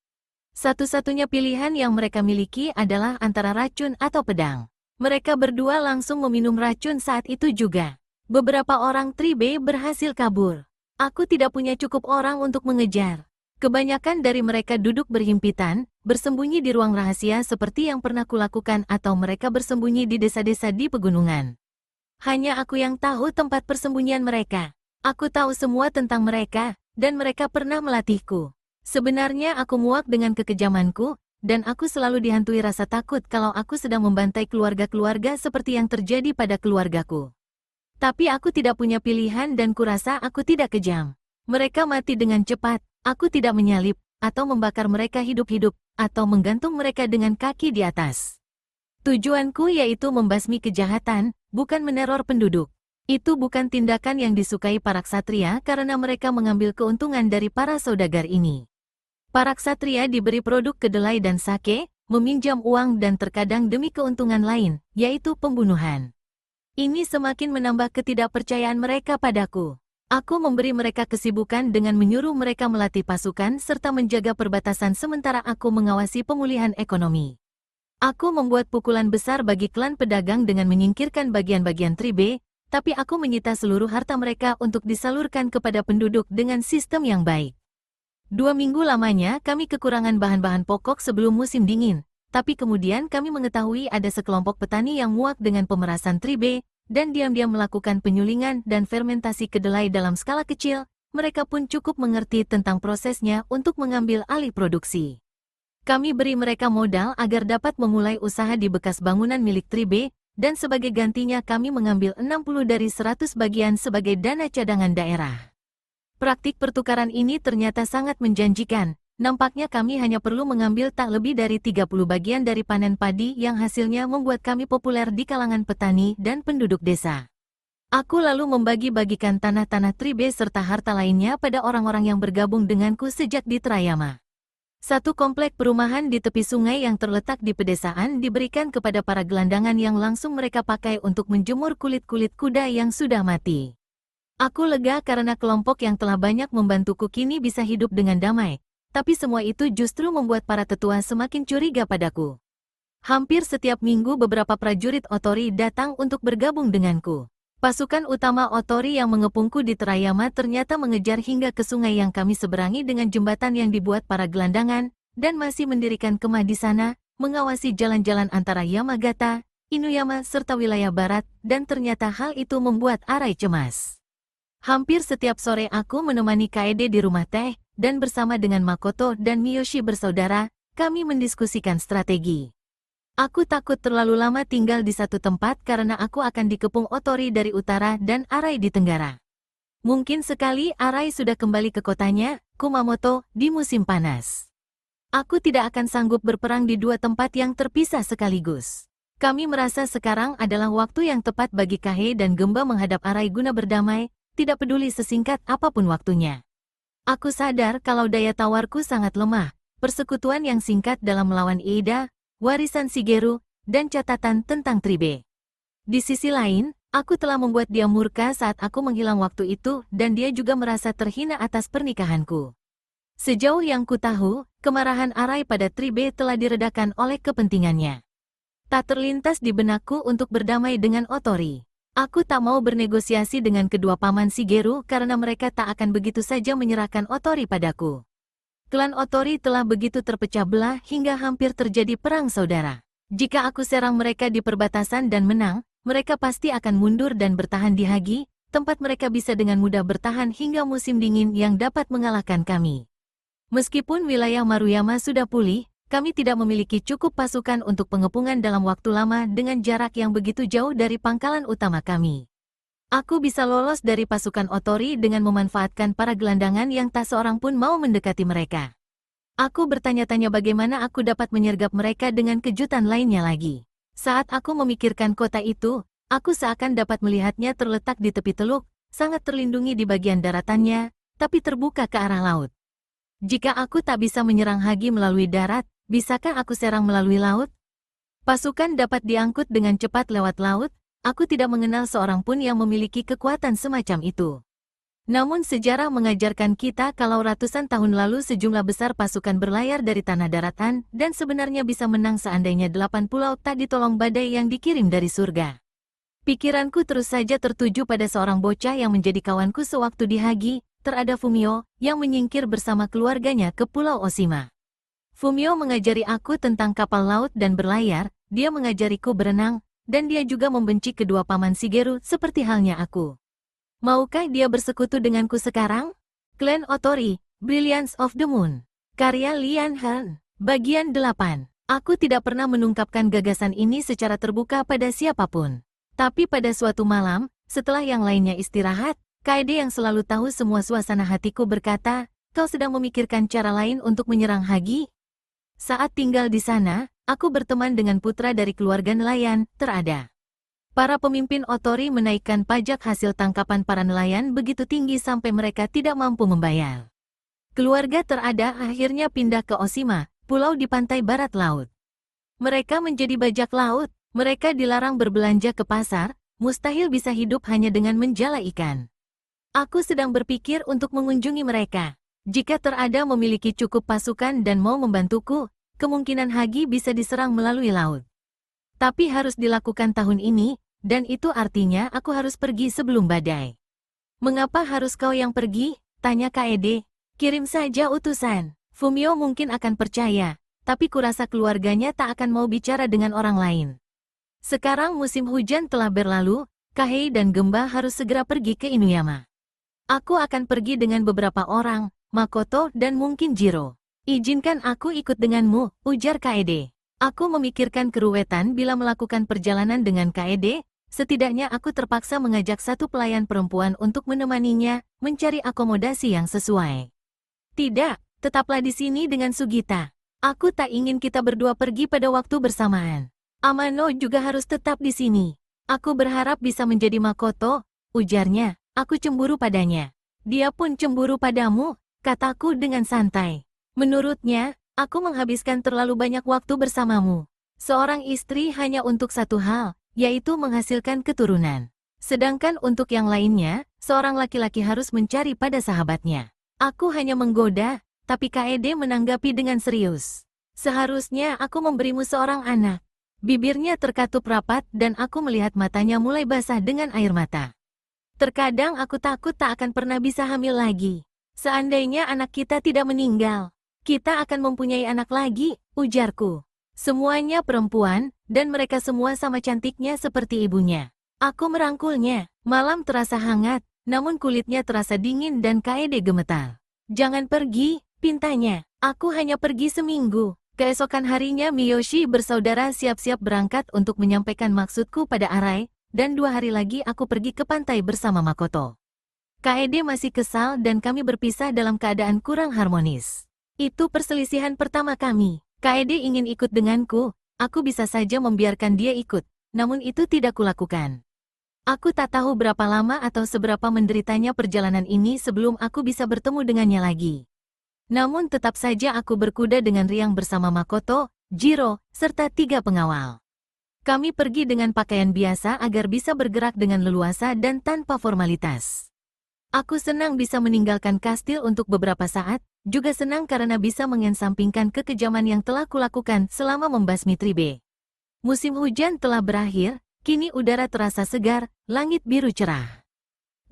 [SPEAKER 1] Satu-satunya pilihan yang mereka miliki adalah antara racun atau pedang. Mereka berdua langsung meminum racun saat itu juga. Beberapa orang Tribe berhasil kabur. Aku tidak punya cukup orang untuk mengejar. Kebanyakan dari mereka duduk berhimpitan, bersembunyi di ruang rahasia seperti yang pernah kulakukan atau mereka bersembunyi di desa-desa di pegunungan. Hanya aku yang tahu tempat persembunyian mereka. Aku tahu semua tentang mereka, dan mereka pernah melatihku. Sebenarnya aku muak dengan kekejamanku, dan aku selalu dihantui rasa takut kalau aku sedang membantai keluarga-keluarga seperti yang terjadi pada keluargaku. Tapi aku tidak punya pilihan dan kurasa aku tidak kejam. Mereka mati dengan cepat. Aku tidak menyalip, atau membakar mereka hidup-hidup, atau menggantung mereka dengan kaki di atas. Tujuanku yaitu membasmi kejahatan, bukan meneror penduduk. Itu bukan tindakan yang disukai para ksatria karena mereka mengambil keuntungan dari para saudagar ini. Para ksatria diberi produk kedelai dan sake, meminjam uang dan terkadang demi keuntungan lain, yaitu pembunuhan. Ini semakin menambah ketidakpercayaan mereka padaku. Aku memberi mereka kesibukan dengan menyuruh mereka melatih pasukan serta menjaga perbatasan sementara aku mengawasi pemulihan ekonomi. Aku membuat pukulan besar bagi klan pedagang dengan menyingkirkan bagian-bagian tribe, tapi aku menyita seluruh harta mereka untuk disalurkan kepada penduduk dengan sistem yang baik. 2 minggu lamanya kami kekurangan bahan-bahan pokok sebelum musim dingin, tapi kemudian kami mengetahui ada sekelompok petani yang muak dengan pemerasan tribe, dan diam-diam melakukan penyulingan dan fermentasi kedelai dalam skala kecil. Mereka pun cukup mengerti tentang prosesnya untuk mengambil alih produksi. Kami beri mereka modal agar dapat memulai usaha di bekas bangunan milik tribe, dan sebagai gantinya kami mengambil 60 dari 100 bagian sebagai dana cadangan daerah. Praktik pertukaran ini ternyata sangat menjanjikan. Nampaknya kami hanya perlu mengambil tak lebih dari 30 bagian dari panen padi yang hasilnya membuat kami populer di kalangan petani dan penduduk desa. Aku lalu membagi-bagikan tanah-tanah tribe serta harta lainnya pada orang-orang yang bergabung denganku sejak di Trayama. Satu komplek perumahan di tepi sungai yang terletak di pedesaan diberikan kepada para gelandangan yang langsung mereka pakai untuk menjemur kulit-kulit kuda yang sudah mati. Aku lega karena kelompok yang telah banyak membantuku kini bisa hidup dengan damai, tapi semua itu justru membuat para tetua semakin curiga padaku. Hampir setiap minggu beberapa prajurit Otori datang untuk bergabung denganku. Pasukan utama Otori yang mengepungku di Terayama ternyata mengejar hingga ke sungai yang kami seberangi dengan jembatan yang dibuat para gelandangan, dan masih mendirikan kemah di sana, mengawasi jalan-jalan antara Yamagata, Inuyama serta wilayah barat, dan ternyata hal itu membuat Arai cemas. Hampir setiap sore aku menemani Kaede di rumah teh, dan bersama dengan Makoto dan Miyoshi bersaudara, kami mendiskusikan strategi. Aku takut terlalu lama tinggal di satu tempat karena aku akan dikepung Otori dari utara dan Arai di tenggara. Mungkin sekali Arai sudah kembali ke kotanya, Kumamoto, di musim panas. Aku tidak akan sanggup berperang di dua tempat yang terpisah sekaligus. Kami merasa sekarang adalah waktu yang tepat bagi Kahe dan Gemba menghadap Arai guna berdamai, tidak peduli sesingkat apapun waktunya. Aku sadar kalau daya tawarku sangat lemah, persekutuan yang singkat dalam melawan Iida, warisan Shigeru, dan catatan tentang tribe. Di sisi lain, aku telah membuat dia murka saat aku menghilang waktu itu dan dia juga merasa terhina atas pernikahanku. Sejauh yang ku tahu, kemarahan Arai pada tribe telah diredakan oleh kepentingannya. Tak terlintas di benakku untuk berdamai dengan Otori. Aku tak mau bernegosiasi dengan kedua paman Shigeru karena mereka tak akan begitu saja menyerahkan Otori padaku. Klan Otori telah begitu terpecah belah hingga hampir terjadi perang saudara. Jika aku serang mereka di perbatasan dan menang, mereka pasti akan mundur dan bertahan di Hagi, tempat mereka bisa dengan mudah bertahan hingga musim dingin yang dapat mengalahkan kami. Meskipun wilayah Maruyama sudah pulih, kami tidak memiliki cukup pasukan untuk pengepungan dalam waktu lama dengan jarak yang begitu jauh dari pangkalan utama kami. Aku bisa lolos dari pasukan Otori dengan memanfaatkan para gelandangan yang tak seorang pun mau mendekati mereka. Aku bertanya-tanya bagaimana aku dapat menyergap mereka dengan kejutan lainnya lagi. Saat aku memikirkan kota itu, aku seakan dapat melihatnya terletak di tepi teluk, sangat terlindungi di bagian daratannya, tapi terbuka ke arah laut. Jika aku tak bisa menyerang Hagi melalui darat, bisakah aku serang melalui laut? Pasukan dapat diangkut dengan cepat lewat laut, aku tidak mengenal seorang pun yang memiliki kekuatan semacam itu. Namun sejarah mengajarkan kita kalau ratusan tahun lalu sejumlah besar pasukan berlayar dari tanah daratan dan sebenarnya bisa menang seandainya 8 pulau tak ditolong badai yang dikirim dari surga. Pikiranku terus saja tertuju pada seorang bocah yang menjadi kawanku sewaktu di Hagi, terada Fumio, yang menyingkir bersama keluarganya ke Pulau Oshima. Fumio mengajari aku tentang kapal laut dan berlayar, dia mengajariku berenang, dan dia juga membenci kedua paman Shigeru seperti halnya aku. Maukah dia bersekutu denganku sekarang? Clan Otori, Brilliance of the Moon. Karya Lian Han. Bagian 8. Aku tidak pernah menungkapkan gagasan ini secara terbuka pada siapapun. Tapi pada suatu malam, setelah yang lainnya istirahat, Kaede yang selalu tahu semua suasana hatiku berkata, "Kau sedang memikirkan cara lain untuk menyerang Hagi?" Saat tinggal di sana, aku berteman dengan putra dari keluarga nelayan, terada. Para pemimpin Otori menaikkan pajak hasil tangkapan para nelayan begitu tinggi sampai mereka tidak mampu membayar. Keluarga terada akhirnya pindah ke Oshima, pulau di pantai barat laut. Mereka menjadi bajak laut, mereka dilarang berbelanja ke pasar, mustahil bisa hidup hanya dengan menjala ikan. Aku sedang berpikir untuk mengunjungi mereka. Jika terada memiliki cukup pasukan dan mau membantuku, kemungkinan Hagi bisa diserang melalui laut. Tapi harus dilakukan tahun ini, dan itu artinya aku harus pergi sebelum badai. Mengapa harus kau yang pergi? Tanya Kaede. Kirim saja utusan. Fumio mungkin akan percaya, tapi kurasa keluarganya tak akan mau bicara dengan orang lain. Sekarang musim hujan telah berlalu, Kahei dan Gemba harus segera pergi ke Inuyama. Aku akan pergi dengan beberapa orang, Makoto dan mungkin Jiro. Izinkan aku ikut denganmu, ujar Kaede. Aku memikirkan keruwetan bila melakukan perjalanan dengan Kaede, setidaknya aku terpaksa mengajak satu pelayan perempuan untuk menemaninya, mencari akomodasi yang sesuai. Tidak, tetaplah di sini dengan Sugita. Aku tak ingin kita berdua pergi pada waktu bersamaan. Amano juga harus tetap di sini. Aku berharap bisa menjadi Makoto, ujarnya. Aku cemburu padanya. Dia pun cemburu padamu, kataku dengan santai. Menurutnya, aku menghabiskan terlalu banyak waktu bersamamu. Seorang istri hanya untuk satu hal, yaitu menghasilkan keturunan. Sedangkan untuk yang lainnya, seorang laki-laki harus mencari pada sahabatnya. Aku hanya menggoda, tapi Kaede menanggapi dengan serius. Seharusnya aku memberimu seorang anak. Bibirnya terkatup rapat dan aku melihat matanya mulai basah dengan air mata. Terkadang aku takut tak akan pernah bisa hamil lagi. Seandainya anak kita tidak meninggal, kita akan mempunyai anak lagi, ujarku. Semuanya perempuan, dan mereka semua sama cantiknya seperti ibunya. Aku merangkulnya, malam terasa hangat, namun kulitnya terasa dingin dan Kaede gemetar. Jangan pergi, pintanya. Aku hanya pergi seminggu. Keesokan harinya Miyoshi bersaudara siap-siap berangkat untuk menyampaikan maksudku pada Arai, dan 2 hari lagi aku pergi ke pantai bersama Makoto. Kaede masih kesal dan kami berpisah dalam keadaan kurang harmonis. Itu perselisihan pertama kami. Kaede ingin ikut denganku, aku bisa saja membiarkan dia ikut, namun itu tidak kulakukan. Aku tak tahu berapa lama atau seberapa menderitanya perjalanan ini sebelum aku bisa bertemu dengannya lagi. Namun tetap saja aku berkuda dengan riang bersama Makoto, Jiro, serta 3 pengawal. Kami pergi dengan pakaian biasa agar bisa bergerak dengan leluasa dan tanpa formalitas. Aku senang bisa meninggalkan kastil untuk beberapa saat, juga senang karena bisa mengensampingkan kekejaman yang telah kulakukan selama membasmi Tribe. Musim hujan telah berakhir, kini udara terasa segar, langit biru cerah.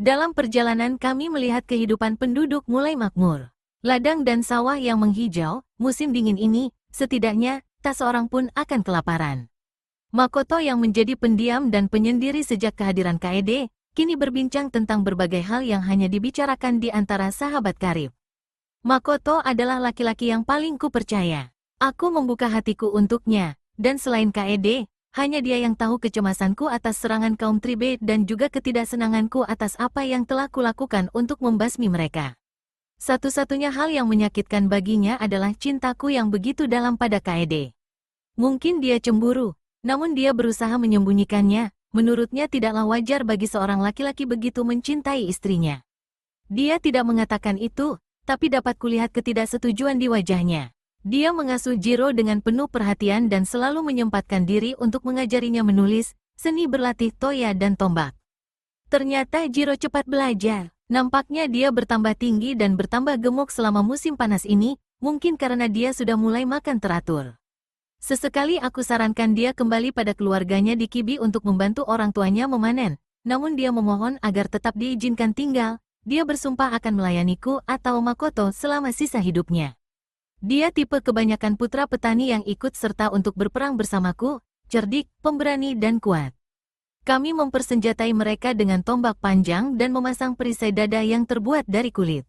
[SPEAKER 1] Dalam perjalanan kami melihat kehidupan penduduk mulai makmur. Ladang dan sawah yang menghijau, musim dingin ini, setidaknya, tak seorang pun akan kelaparan. Makoto yang menjadi pendiam dan penyendiri sejak kehadiran Kaede, kini berbincang tentang berbagai hal yang hanya dibicarakan di antara sahabat karib. Makoto adalah laki-laki yang paling kupercaya. Aku membuka hatiku untuknya, dan selain Kaede, hanya dia yang tahu kecemasanku atas serangan kaum Tribe dan juga ketidaksenanganku atas apa yang telah kulakukan untuk membasmi mereka. Satu-satunya hal yang menyakitkan baginya adalah cintaku yang begitu dalam pada Kaede. Mungkin dia cemburu, namun dia berusaha menyembunyikannya. Menurutnya tidaklah wajar bagi seorang laki-laki begitu mencintai istrinya. Dia tidak mengatakan itu, tapi dapat kulihat ketidaksetujuan di wajahnya. Dia mengasuh Jiro dengan penuh perhatian dan selalu menyempatkan diri untuk mengajarinya menulis, seni berlatih toya dan tombak. Ternyata Jiro cepat belajar. Nampaknya dia bertambah tinggi dan bertambah gemuk selama musim panas ini, mungkin karena dia sudah mulai makan teratur. Sesekali aku sarankan dia kembali pada keluarganya di Kibi untuk membantu orang tuanya memanen, namun dia memohon agar tetap diizinkan tinggal. Dia bersumpah akan melayaniku atau Makoto selama sisa hidupnya. Dia tipe kebanyakan putra petani yang ikut serta untuk berperang bersamaku, cerdik, pemberani dan kuat. Kami mempersenjatai mereka dengan tombak panjang dan memasang perisai dada yang terbuat dari kulit.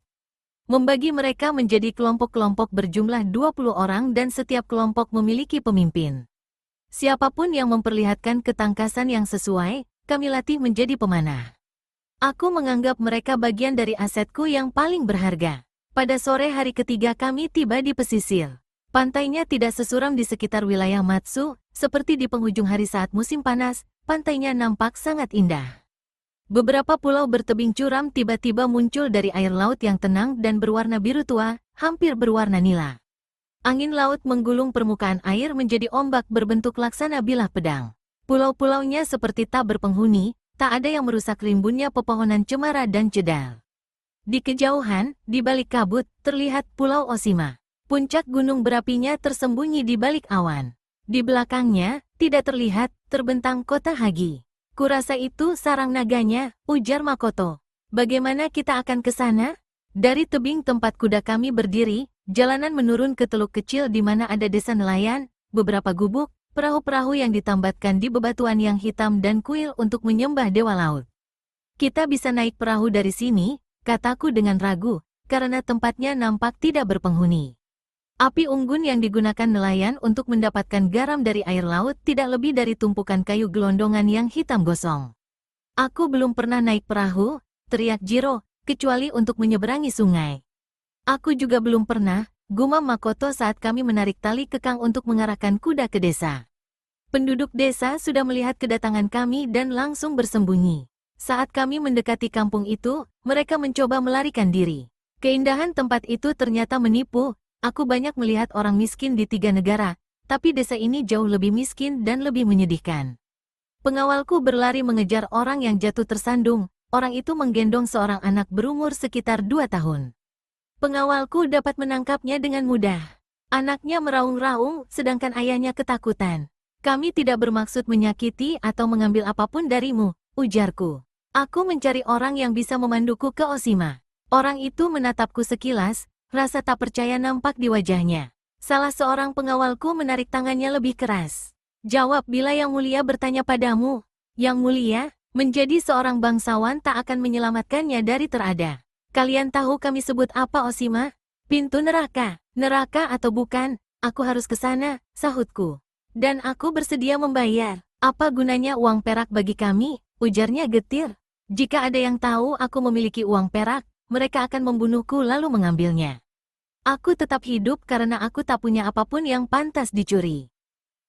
[SPEAKER 1] Membagi mereka menjadi kelompok-kelompok berjumlah 20 orang dan setiap kelompok memiliki pemimpin. Siapapun yang memperlihatkan ketangkasan yang sesuai, kami latih menjadi pemanah. Aku menganggap mereka bagian dari asetku yang paling berharga. Pada sore hari ketiga kami tiba di pesisir. Pantainya tidak sesuram di sekitar wilayah Matsu, seperti di penghujung hari saat musim panas, pantainya nampak sangat indah. Beberapa pulau bertebing curam tiba-tiba muncul dari air laut yang tenang dan berwarna biru tua, hampir berwarna nila. Angin laut menggulung permukaan air menjadi ombak berbentuk laksana bilah pedang. Pulau-pulaunya seperti tak berpenghuni, tak ada yang merusak rimbunnya pepohonan cemara dan jedal. Di kejauhan, di balik kabut, terlihat Pulau Oshima. Puncak gunung berapinya tersembunyi di balik awan. Di belakangnya, tidak terlihat, terbentang kota Hagi. Kurasa itu sarang naganya, ujar Makoto. Bagaimana kita akan ke sana? Dari tebing tempat kuda kami berdiri, jalanan menurun ke teluk kecil di mana ada desa nelayan, beberapa gubuk, perahu-perahu yang ditambatkan di bebatuan yang hitam dan kuil untuk menyembah dewa laut. Kita bisa naik perahu dari sini, kataku dengan ragu, karena tempatnya nampak tidak berpenghuni. Api unggun yang digunakan nelayan untuk mendapatkan garam dari air laut tidak lebih dari tumpukan kayu gelondongan yang hitam gosong. Aku belum pernah naik perahu, teriak Jiro, kecuali untuk menyeberangi sungai. Aku juga belum pernah, gumam Makoto saat kami menarik tali kekang untuk mengarahkan kuda ke desa. Penduduk desa sudah melihat kedatangan kami dan langsung bersembunyi. Saat kami mendekati kampung itu, mereka mencoba melarikan diri. Keindahan tempat itu ternyata menipu, aku banyak melihat orang miskin di 3 negara, tapi desa ini jauh lebih miskin dan lebih menyedihkan. Pengawalku berlari mengejar orang yang jatuh tersandung. Orang itu menggendong seorang anak berumur sekitar 2 tahun. Pengawalku dapat menangkapnya dengan mudah. Anaknya meraung-raung, sedangkan ayahnya ketakutan. Kami tidak bermaksud menyakiti atau mengambil apapun darimu, ujarku. Aku mencari orang yang bisa memanduku ke Oshima. Orang itu menatapku sekilas, rasa tak percaya nampak di wajahnya. Salah seorang pengawalku menarik tangannya lebih keras. Jawab bila Yang Mulia bertanya padamu. Yang Mulia? Menjadi seorang bangsawan tak akan menyelamatkannya dari terada. Kalian tahu kami sebut apa Oshima? Pintu neraka. Neraka atau bukan, aku harus ke sana, sahutku. Dan aku bersedia membayar. Apa gunanya uang perak bagi kami? Ujarnya getir. Jika ada yang tahu aku memiliki uang perak, mereka akan membunuhku lalu mengambilnya. Aku tetap hidup karena aku tak punya apapun yang pantas dicuri.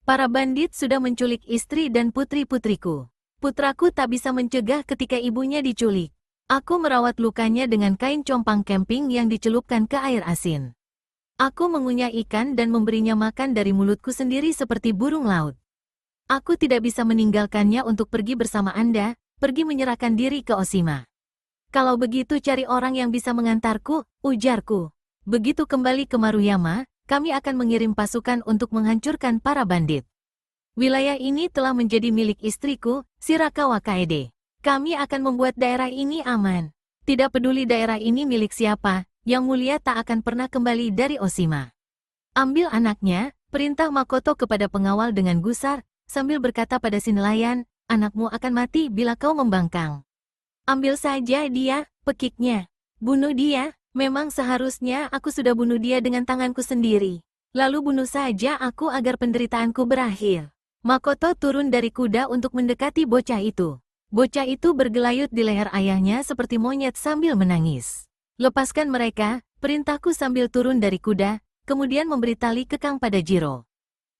[SPEAKER 1] Para bandit sudah menculik istri dan putri-putriku. Putraku tak bisa mencegah ketika ibunya diculik. Aku merawat lukanya dengan kain compang camping yang dicelupkan ke air asin. Aku mengunyah ikan dan memberinya makan dari mulutku sendiri seperti burung laut. Aku tidak bisa meninggalkannya untuk pergi bersama Anda, pergi menyerahkan diri ke Oshima. Kalau begitu cari orang yang bisa mengantarku, ujarku. Begitu kembali ke Maruyama, kami akan mengirim pasukan untuk menghancurkan para bandit. Wilayah ini telah menjadi milik istriku, Shirakawa Kaede. Kami akan membuat daerah ini aman. Tidak peduli daerah ini milik siapa, Yang Mulia tak akan pernah kembali dari Oshima. Ambil anaknya, perintah Makoto kepada pengawal dengan gusar, sambil berkata pada si nelayan, anakmu akan mati bila kau membangkang. Ambil saja dia, pekiknya. Bunuh dia, memang seharusnya aku sudah bunuh dia dengan tanganku sendiri. Lalu bunuh saja aku agar penderitaanku berakhir. Makoto turun dari kuda untuk mendekati bocah itu. Bocah itu bergelayut di leher ayahnya seperti monyet sambil menangis. Lepaskan mereka, perintahku sambil turun dari kuda, kemudian memberi tali kekang pada Jiro.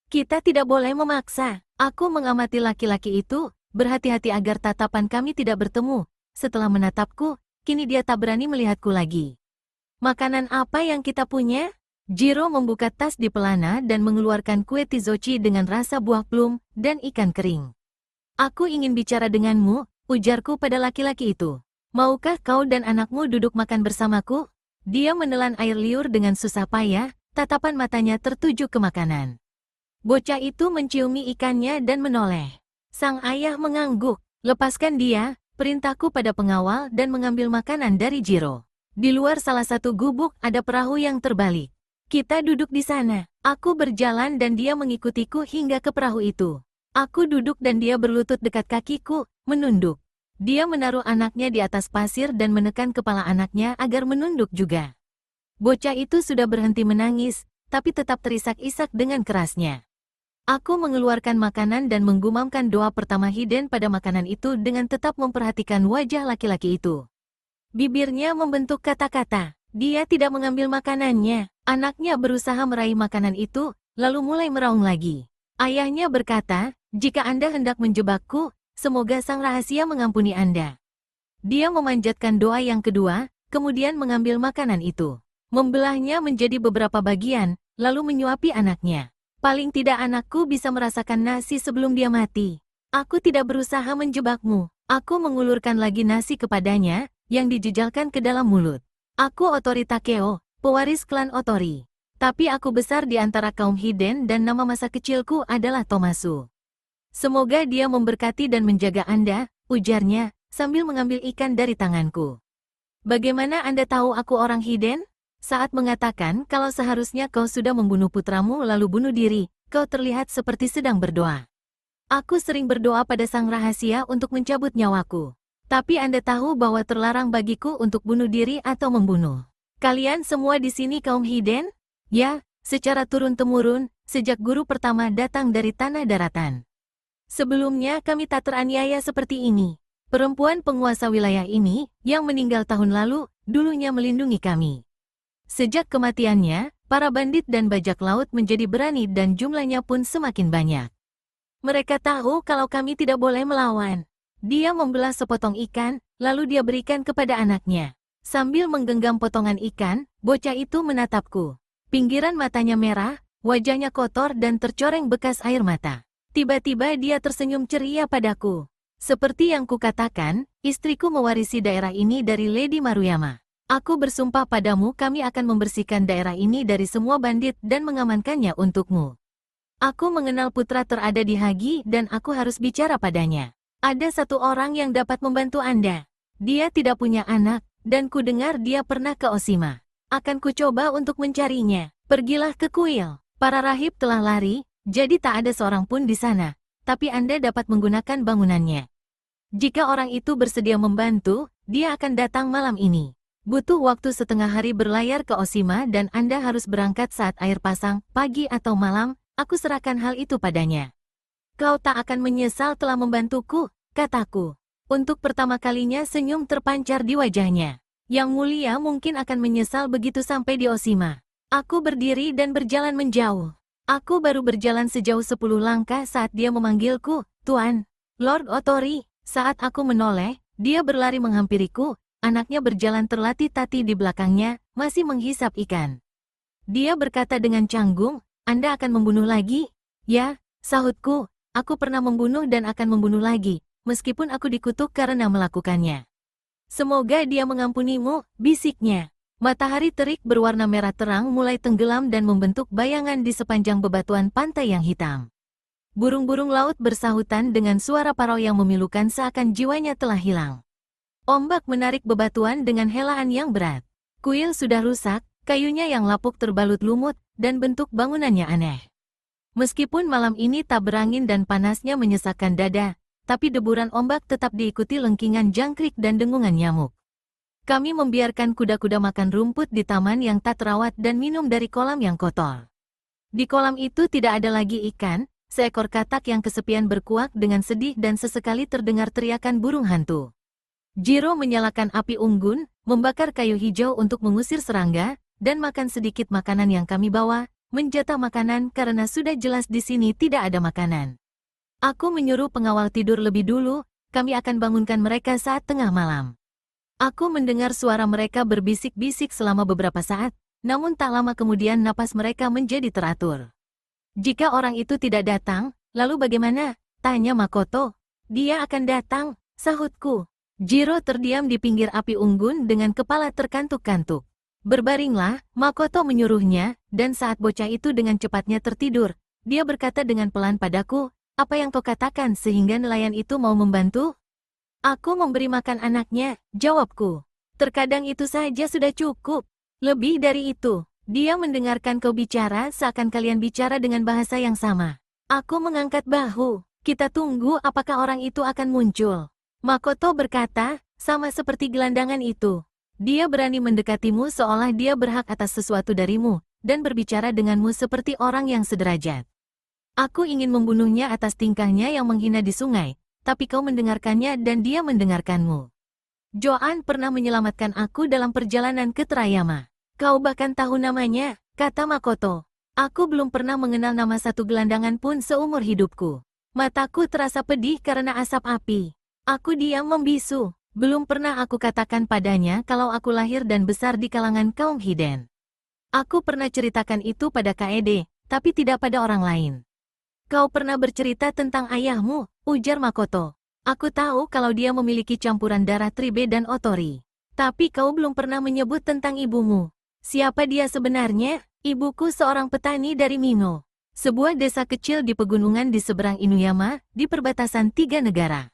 [SPEAKER 1] Kita tidak boleh memaksa. Aku mengamati laki-laki itu, berhati-hati agar tatapan kami tidak bertemu. Setelah menatapku, kini dia tak berani melihatku lagi. Makanan apa yang kita punya? Jiro membuka tas di pelana dan mengeluarkan kue tizochi dengan rasa buah plum dan ikan kering. Aku ingin bicara denganmu, ujarku pada laki-laki itu. Maukah kau dan anakmu duduk makan bersamaku? Dia menelan air liur dengan susah payah, tatapan matanya tertuju ke makanan. Bocah itu menciumi ikannya dan menoleh. Sang ayah mengangguk. Lepaskan dia, perintahku pada pengawal dan mengambil makanan dari Jiro. Di luar salah satu gubuk ada perahu yang terbalik. Kita duduk di sana. Aku berjalan dan dia mengikutiku hingga ke perahu itu. Aku duduk dan dia berlutut dekat kakiku, menunduk. Dia menaruh anaknya di atas pasir dan menekan kepala anaknya agar menunduk juga. Bocah itu sudah berhenti menangis, tapi tetap terisak-isak dengan kerasnya. Aku mengeluarkan makanan dan menggumamkan doa pertama hiden pada makanan itu dengan tetap memperhatikan wajah laki-laki itu. Bibirnya membentuk kata-kata. Dia tidak mengambil makanannya. Anaknya berusaha meraih makanan itu, lalu mulai meraung lagi. Ayahnya berkata, jika Anda hendak menjebakku, semoga Sang Rahasia mengampuni Anda. Dia memanjatkan doa yang kedua, kemudian mengambil makanan itu. membelahnya menjadi beberapa bagian, lalu menyuapi anaknya. Paling tidak anakku bisa merasakan nasi sebelum dia mati. Aku tidak berusaha menjebakmu. Aku mengulurkan lagi nasi kepadanya, yang dijejalkan ke dalam mulut. Aku Otori Takeo, pewaris klan Otori. Tapi aku besar di antara kaum Hiden dan nama masa kecilku adalah Tomasu. Semoga dia memberkati dan menjaga Anda, ujarnya, sambil mengambil ikan dari tanganku. Bagaimana Anda tahu aku orang Hiden? Saat mengatakan kalau seharusnya kau sudah membunuh putramu lalu bunuh diri, kau terlihat seperti sedang berdoa. Aku sering berdoa pada Sang Rahasia untuk mencabut nyawaku. Tapi Anda tahu bahwa terlarang bagiku untuk bunuh diri atau membunuh. Kalian semua di sini kaum Hiden? Ya, secara turun-temurun, sejak guru pertama datang dari tanah daratan. Sebelumnya kami tak teraniaya seperti ini. Perempuan penguasa wilayah ini, yang meninggal tahun lalu, dulunya melindungi kami. Sejak kematiannya, para bandit dan bajak laut menjadi berani dan jumlahnya pun semakin banyak. Mereka tahu kalau kami tidak boleh melawan. Dia membelah sepotong ikan, lalu dia berikan kepada anaknya. Sambil menggenggam potongan ikan, bocah itu menatapku. Pinggiran matanya merah, wajahnya kotor dan tercoreng bekas air mata. Tiba-tiba dia tersenyum ceria padaku. Seperti yang kukatakan, istriku mewarisi daerah ini dari Lady Maruyama. Aku bersumpah padamu kami akan membersihkan daerah ini dari semua bandit dan mengamankannya untukmu. Aku mengenal putra terada di Hagi dan aku harus bicara padanya. Ada satu orang yang dapat membantu Anda. Dia tidak punya anak, dan ku dengar dia pernah ke Oshima. Akan ku coba untuk mencarinya. Pergilah ke kuil. Para rahib telah lari, jadi tak ada seorang pun di sana. Tapi Anda dapat menggunakan bangunannya. Jika orang itu bersedia membantu, dia akan datang malam ini. Butuh waktu setengah hari berlayar ke Oshima dan Anda harus berangkat saat air pasang, pagi atau malam. Aku serahkan hal itu padanya. Kau tak akan menyesal telah membantuku, kataku. Untuk pertama kalinya senyum terpancar di wajahnya. Yang mulia mungkin akan menyesal begitu sampai di Oshima. Aku berdiri dan berjalan menjauh. Aku baru berjalan sejauh 10 langkah saat dia memanggilku, Tuan. Lord Otori. Saat aku menoleh, dia berlari menghampiriku, anaknya berjalan terlatih-tatih di belakangnya, masih menghisap ikan. Dia berkata dengan canggung, Anda akan membunuh lagi? Ya, sahutku, aku pernah membunuh dan akan membunuh lagi, meskipun aku dikutuk karena melakukannya. Semoga dia mengampunimu, bisiknya. Matahari terik berwarna merah terang mulai tenggelam dan membentuk bayangan di sepanjang bebatuan pantai yang hitam. Burung-burung laut bersahutan dengan suara parau yang memilukan seakan jiwanya telah hilang. Ombak menarik bebatuan dengan helaan yang berat. Kuil sudah rusak, kayunya yang lapuk terbalut lumut, dan bentuk bangunannya aneh. Meskipun malam ini tak berangin dan panasnya menyesakkan dada, tapi deburan ombak tetap diikuti lengkingan jangkrik dan dengungan nyamuk. Kami membiarkan kuda-kuda makan rumput di taman yang tak terawat dan minum dari kolam yang kotor. Di kolam itu tidak ada lagi ikan, seekor katak yang kesepian berkuak dengan sedih dan sesekali terdengar teriakan burung hantu. Jiro menyalakan api unggun, membakar kayu hijau untuk mengusir serangga, dan makan sedikit makanan yang kami bawa, menjatah makanan karena sudah jelas di sini tidak ada makanan. Aku menyuruh pengawal tidur lebih dulu, kami akan bangunkan mereka saat tengah malam. Aku mendengar suara mereka berbisik-bisik selama beberapa saat, namun tak lama kemudian napas mereka menjadi teratur. Jika orang itu tidak datang, lalu bagaimana? Tanya Makoto. Dia akan datang, sahutku. Jiro terdiam di pinggir api unggun dengan kepala terkantuk-kantuk. Berbaringlah, Makoto menyuruhnya, dan saat bocah itu dengan cepatnya tertidur, dia berkata dengan pelan padaku, apa yang kau katakan sehingga nelayan itu mau membantu? Aku memberi makan anaknya, jawabku. Terkadang itu saja sudah cukup. Lebih dari itu, dia mendengarkan kau bicara seakan kalian bicara dengan bahasa yang sama. Aku mengangkat bahu, kita tunggu apakah orang itu akan muncul. Makoto berkata, sama seperti gelandangan itu. Dia berani mendekatimu seolah dia berhak atas sesuatu darimu, dan berbicara denganmu seperti orang yang sederajat. Aku ingin membunuhnya atas tingkahnya yang menghina di sungai, tapi kau mendengarkannya dan dia mendengarkanmu. Joan pernah menyelamatkan aku dalam perjalanan ke Terayama. Kau bahkan tahu namanya, kata Makoto. Aku belum pernah mengenal nama satu gelandangan pun seumur hidupku. Mataku terasa pedih karena asap api. Aku diam membisu. Belum pernah aku katakan padanya kalau aku lahir dan besar di kalangan kaum Hiden. Aku pernah ceritakan itu pada Kaede, tapi tidak pada orang lain. Kau pernah bercerita tentang ayahmu, ujar Makoto. Aku tahu kalau dia memiliki campuran darah Tribe dan Otori. Tapi kau belum pernah menyebut tentang ibumu. Siapa dia sebenarnya? Ibuku seorang petani dari Mino. Sebuah desa kecil di pegunungan di seberang Inuyama, di perbatasan 3 negara.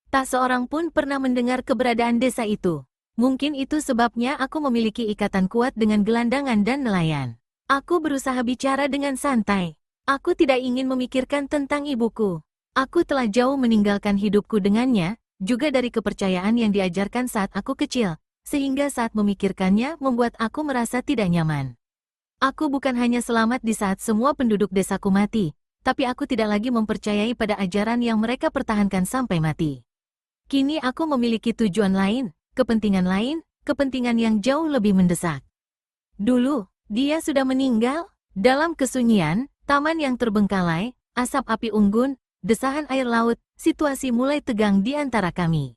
[SPEAKER 1] Tak seorang pun pernah mendengar keberadaan desa itu. Mungkin itu sebabnya aku memiliki ikatan kuat dengan gelandangan dan nelayan. Aku berusaha bicara dengan santai. Aku tidak ingin memikirkan tentang ibuku. Aku telah jauh meninggalkan hidupku dengannya, juga dari kepercayaan yang diajarkan saat aku kecil, sehingga saat memikirkannya membuat aku merasa tidak nyaman. Aku bukan hanya selamat di saat semua penduduk desaku mati, tapi aku tidak lagi mempercayai pada ajaran yang mereka pertahankan sampai mati. Kini aku memiliki tujuan lain, kepentingan yang jauh lebih mendesak. Dulu, dia sudah meninggal. Dalam kesunyian, taman yang terbengkalai, asap api unggun, desahan air laut, situasi mulai tegang di antara kami.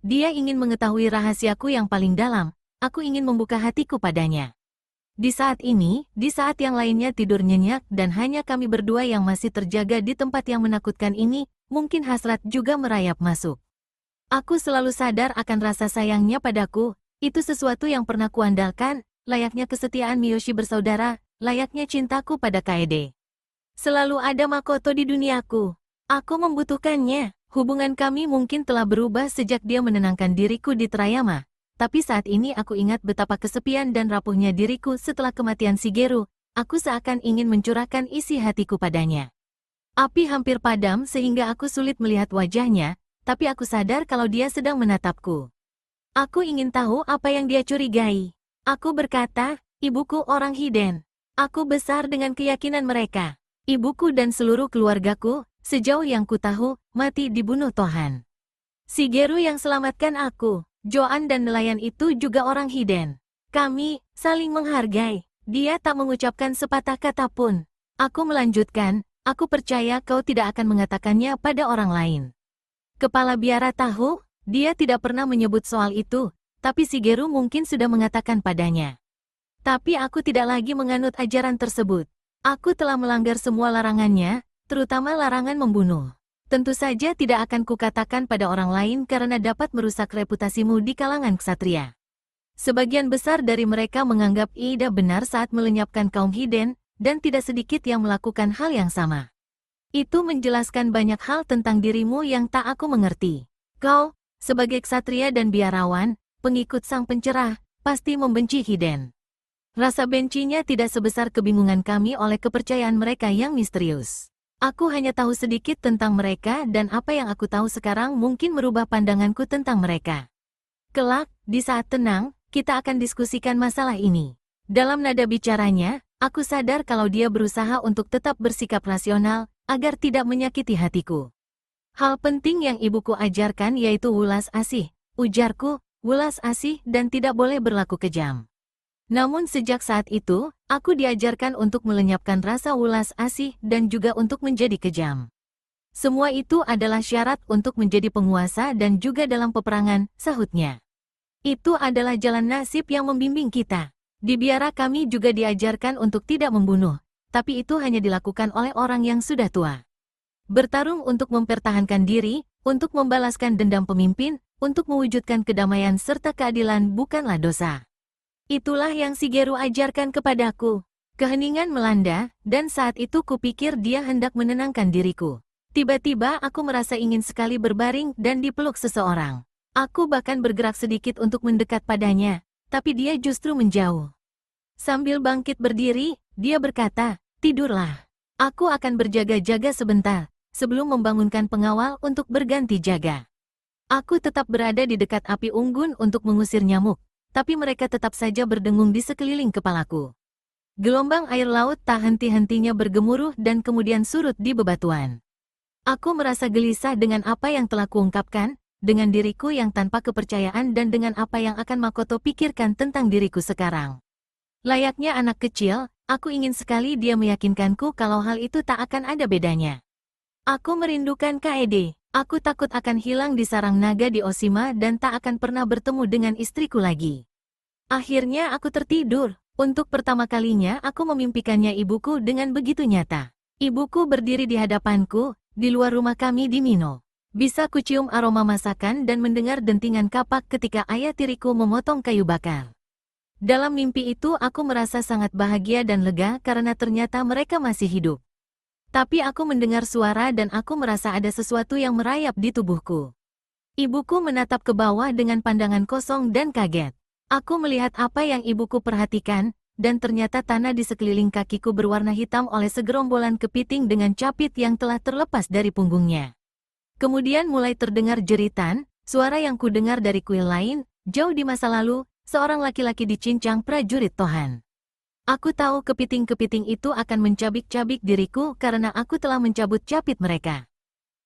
[SPEAKER 1] Dia ingin mengetahui rahasiaku yang paling dalam, aku ingin membuka hatiku padanya. Di saat ini, di saat yang lainnya tidur nyenyak dan hanya kami berdua yang masih terjaga di tempat yang menakutkan ini, mungkin hasrat juga merayap masuk. Aku selalu sadar akan rasa sayangnya padaku, itu sesuatu yang pernah kuandalkan, layaknya kesetiaan Miyoshi bersaudara, layaknya cintaku pada Kaede. Selalu ada Makoto di duniaku. Aku membutuhkannya. Hubungan kami mungkin telah berubah sejak dia menenangkan diriku di Terayama. Tapi saat ini aku ingat betapa kesepian dan rapuhnya diriku setelah kematian Shigeru. Aku seakan ingin mencurahkan isi hatiku padanya. Api hampir padam sehingga aku sulit melihat wajahnya, tapi aku sadar kalau dia sedang menatapku. Aku ingin tahu apa yang dia curigai. Aku berkata, ibuku orang Hiden. Aku besar dengan keyakinan mereka. Ibuku dan seluruh keluargaku, sejauh yang ku tahu, mati dibunuh Tohan. Shigeru yang selamatkan aku. Joan dan nelayan itu juga orang Hiden. Kami saling menghargai. Dia tak mengucapkan sepatah kata pun. Aku melanjutkan, aku percaya kau tidak akan mengatakannya pada orang lain. Kepala biara tahu, dia tidak pernah menyebut soal itu, tapi Shigeru mungkin sudah mengatakan padanya. Tapi aku tidak lagi menganut ajaran tersebut. Aku telah melanggar semua larangannya, terutama larangan membunuh. Tentu saja tidak akan kukatakan pada orang lain karena dapat merusak reputasimu di kalangan ksatria. Sebagian besar dari mereka menganggap Ida benar saat melenyapkan kaum Hiden, dan tidak sedikit yang melakukan hal yang sama. Itu menjelaskan banyak hal tentang dirimu yang tak aku mengerti. Kau, sebagai ksatria dan biarawan, pengikut sang pencerah, pasti membenci Hiden. Rasa bencinya tidak sebesar kebingungan kami oleh kepercayaan mereka yang misterius. Aku hanya tahu sedikit tentang mereka dan apa yang aku tahu sekarang mungkin merubah pandanganku tentang mereka. Kelak, di saat tenang, kita akan diskusikan masalah ini. Dalam nada bicaranya, aku sadar kalau dia berusaha untuk tetap bersikap rasional, agar tidak menyakiti hatiku. Hal penting yang ibuku ajarkan yaitu welas asih, ujarku, welas asih dan tidak boleh berlaku kejam. Namun sejak saat itu, aku diajarkan untuk melenyapkan rasa welas asih dan juga untuk menjadi kejam. Semua itu adalah syarat untuk menjadi penguasa dan juga dalam peperangan, sahutnya. Itu adalah jalan nasib yang membimbing kita. Di biara kami juga diajarkan untuk tidak membunuh, tapi itu hanya dilakukan oleh orang yang sudah tua. Bertarung untuk mempertahankan diri, untuk membalaskan dendam pemimpin, untuk mewujudkan kedamaian serta keadilan bukanlah dosa. Itulah yang Shigeru ajarkan kepadaku. Keheningan melanda, dan saat itu kupikir dia hendak menenangkan diriku. Tiba-tiba aku merasa ingin sekali berbaring dan dipeluk seseorang. Aku bahkan bergerak sedikit untuk mendekat padanya, tapi dia justru menjauh. Sambil bangkit berdiri, dia berkata, tidurlah. Aku akan berjaga-jaga sebentar, sebelum membangunkan pengawal untuk berganti jaga. Aku tetap berada di dekat api unggun untuk mengusir nyamuk. Tapi mereka tetap saja berdengung di sekeliling kepalaku. Gelombang air laut tak henti-hentinya bergemuruh dan kemudian surut di bebatuan. Aku merasa gelisah dengan apa yang telah kuungkapkan, dengan diriku yang tanpa kepercayaan dan dengan apa yang akan Makoto pikirkan tentang diriku sekarang. Layaknya anak kecil, aku ingin sekali dia meyakinkanku kalau hal itu tak akan ada bedanya. Aku merindukan Kaede. Aku takut akan hilang di sarang naga di Oshima dan tak akan pernah bertemu dengan istriku lagi. Akhirnya aku tertidur. Untuk pertama kalinya aku memimpikannya ibuku dengan begitu nyata. Ibuku berdiri di hadapanku, di luar rumah kami di Mino. Bisa kucium aroma masakan dan mendengar dentingan kapak ketika ayah tiriku memotong kayu bakar. Dalam mimpi itu aku merasa sangat bahagia dan lega karena ternyata mereka masih hidup. Tapi aku mendengar suara dan aku merasa ada sesuatu yang merayap di tubuhku. Ibuku menatap ke bawah dengan pandangan kosong dan kaget. Aku melihat apa yang ibuku perhatikan, dan ternyata tanah di sekeliling kakiku berwarna hitam oleh segerombolan kepiting dengan capit yang telah terlepas dari punggungnya. Kemudian mulai terdengar jeritan, suara yang kudengar dari kuil lain, jauh di masa lalu, seorang laki-laki dicincang prajurit Tohan. Aku tahu kepiting-kepiting itu akan mencabik-cabik diriku karena aku telah mencabut capit mereka.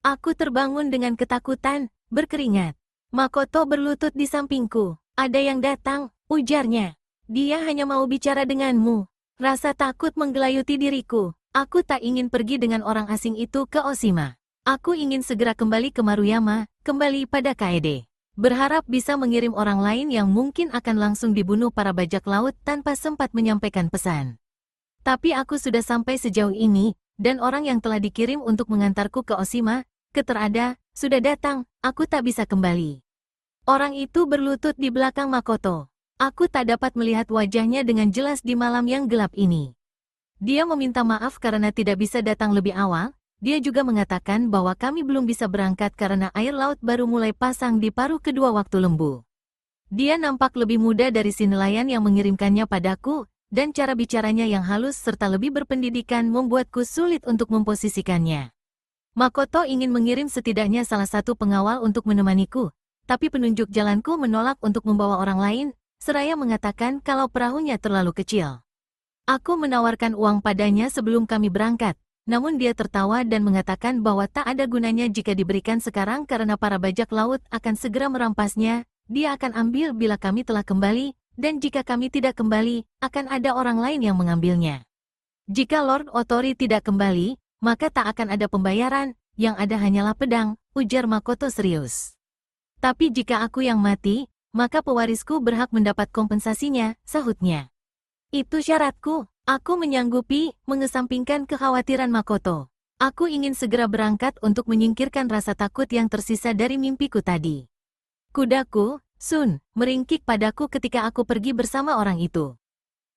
[SPEAKER 1] Aku terbangun dengan ketakutan, berkeringat. Makoto berlutut di sampingku. Ada yang datang, ujarnya. Dia hanya mau bicara denganmu. Rasa takut menggelayuti diriku. Aku tak ingin pergi dengan orang asing itu ke Oshima. Aku ingin segera kembali ke Maruyama, kembali pada Kaede. Berharap bisa mengirim orang lain yang mungkin akan langsung dibunuh para bajak laut tanpa sempat menyampaikan pesan. Tapi aku sudah sampai sejauh ini, dan orang yang telah dikirim untuk mengantarku ke Oshima, Keterada, sudah datang, aku tak bisa kembali. Orang itu berlutut di belakang Makoto. Aku tak dapat melihat wajahnya dengan jelas di malam yang gelap ini. Dia meminta maaf karena tidak bisa datang lebih awal. Dia juga mengatakan bahwa kami belum bisa berangkat karena air laut baru mulai pasang di paruh kedua waktu lembu. Dia nampak lebih muda dari si nelayan yang mengirimkannya padaku, dan cara bicaranya yang halus serta lebih berpendidikan membuatku sulit untuk memposisikannya. Makoto ingin mengirim setidaknya salah satu pengawal untuk menemaniku, tapi penunjuk jalanku menolak untuk membawa orang lain, seraya mengatakan kalau perahunya terlalu kecil. Aku menawarkan uang padanya sebelum kami berangkat. Namun dia tertawa dan mengatakan bahwa tak ada gunanya jika diberikan sekarang karena para bajak laut akan segera merampasnya, dia akan ambil bila kami telah kembali, dan jika kami tidak kembali, akan ada orang lain yang mengambilnya. Jika Lord Otori tidak kembali, maka tak akan ada pembayaran, yang ada hanyalah pedang, ujar Makoto serius. Tapi jika aku yang mati, maka pewarisku berhak mendapat kompensasinya, sahutnya. Itu syaratku. Aku menyanggupi, mengesampingkan kekhawatiran Makoto. Aku ingin segera berangkat untuk menyingkirkan rasa takut yang tersisa dari mimpiku tadi. Kudaku, Sun, meringkik padaku ketika aku pergi bersama orang itu.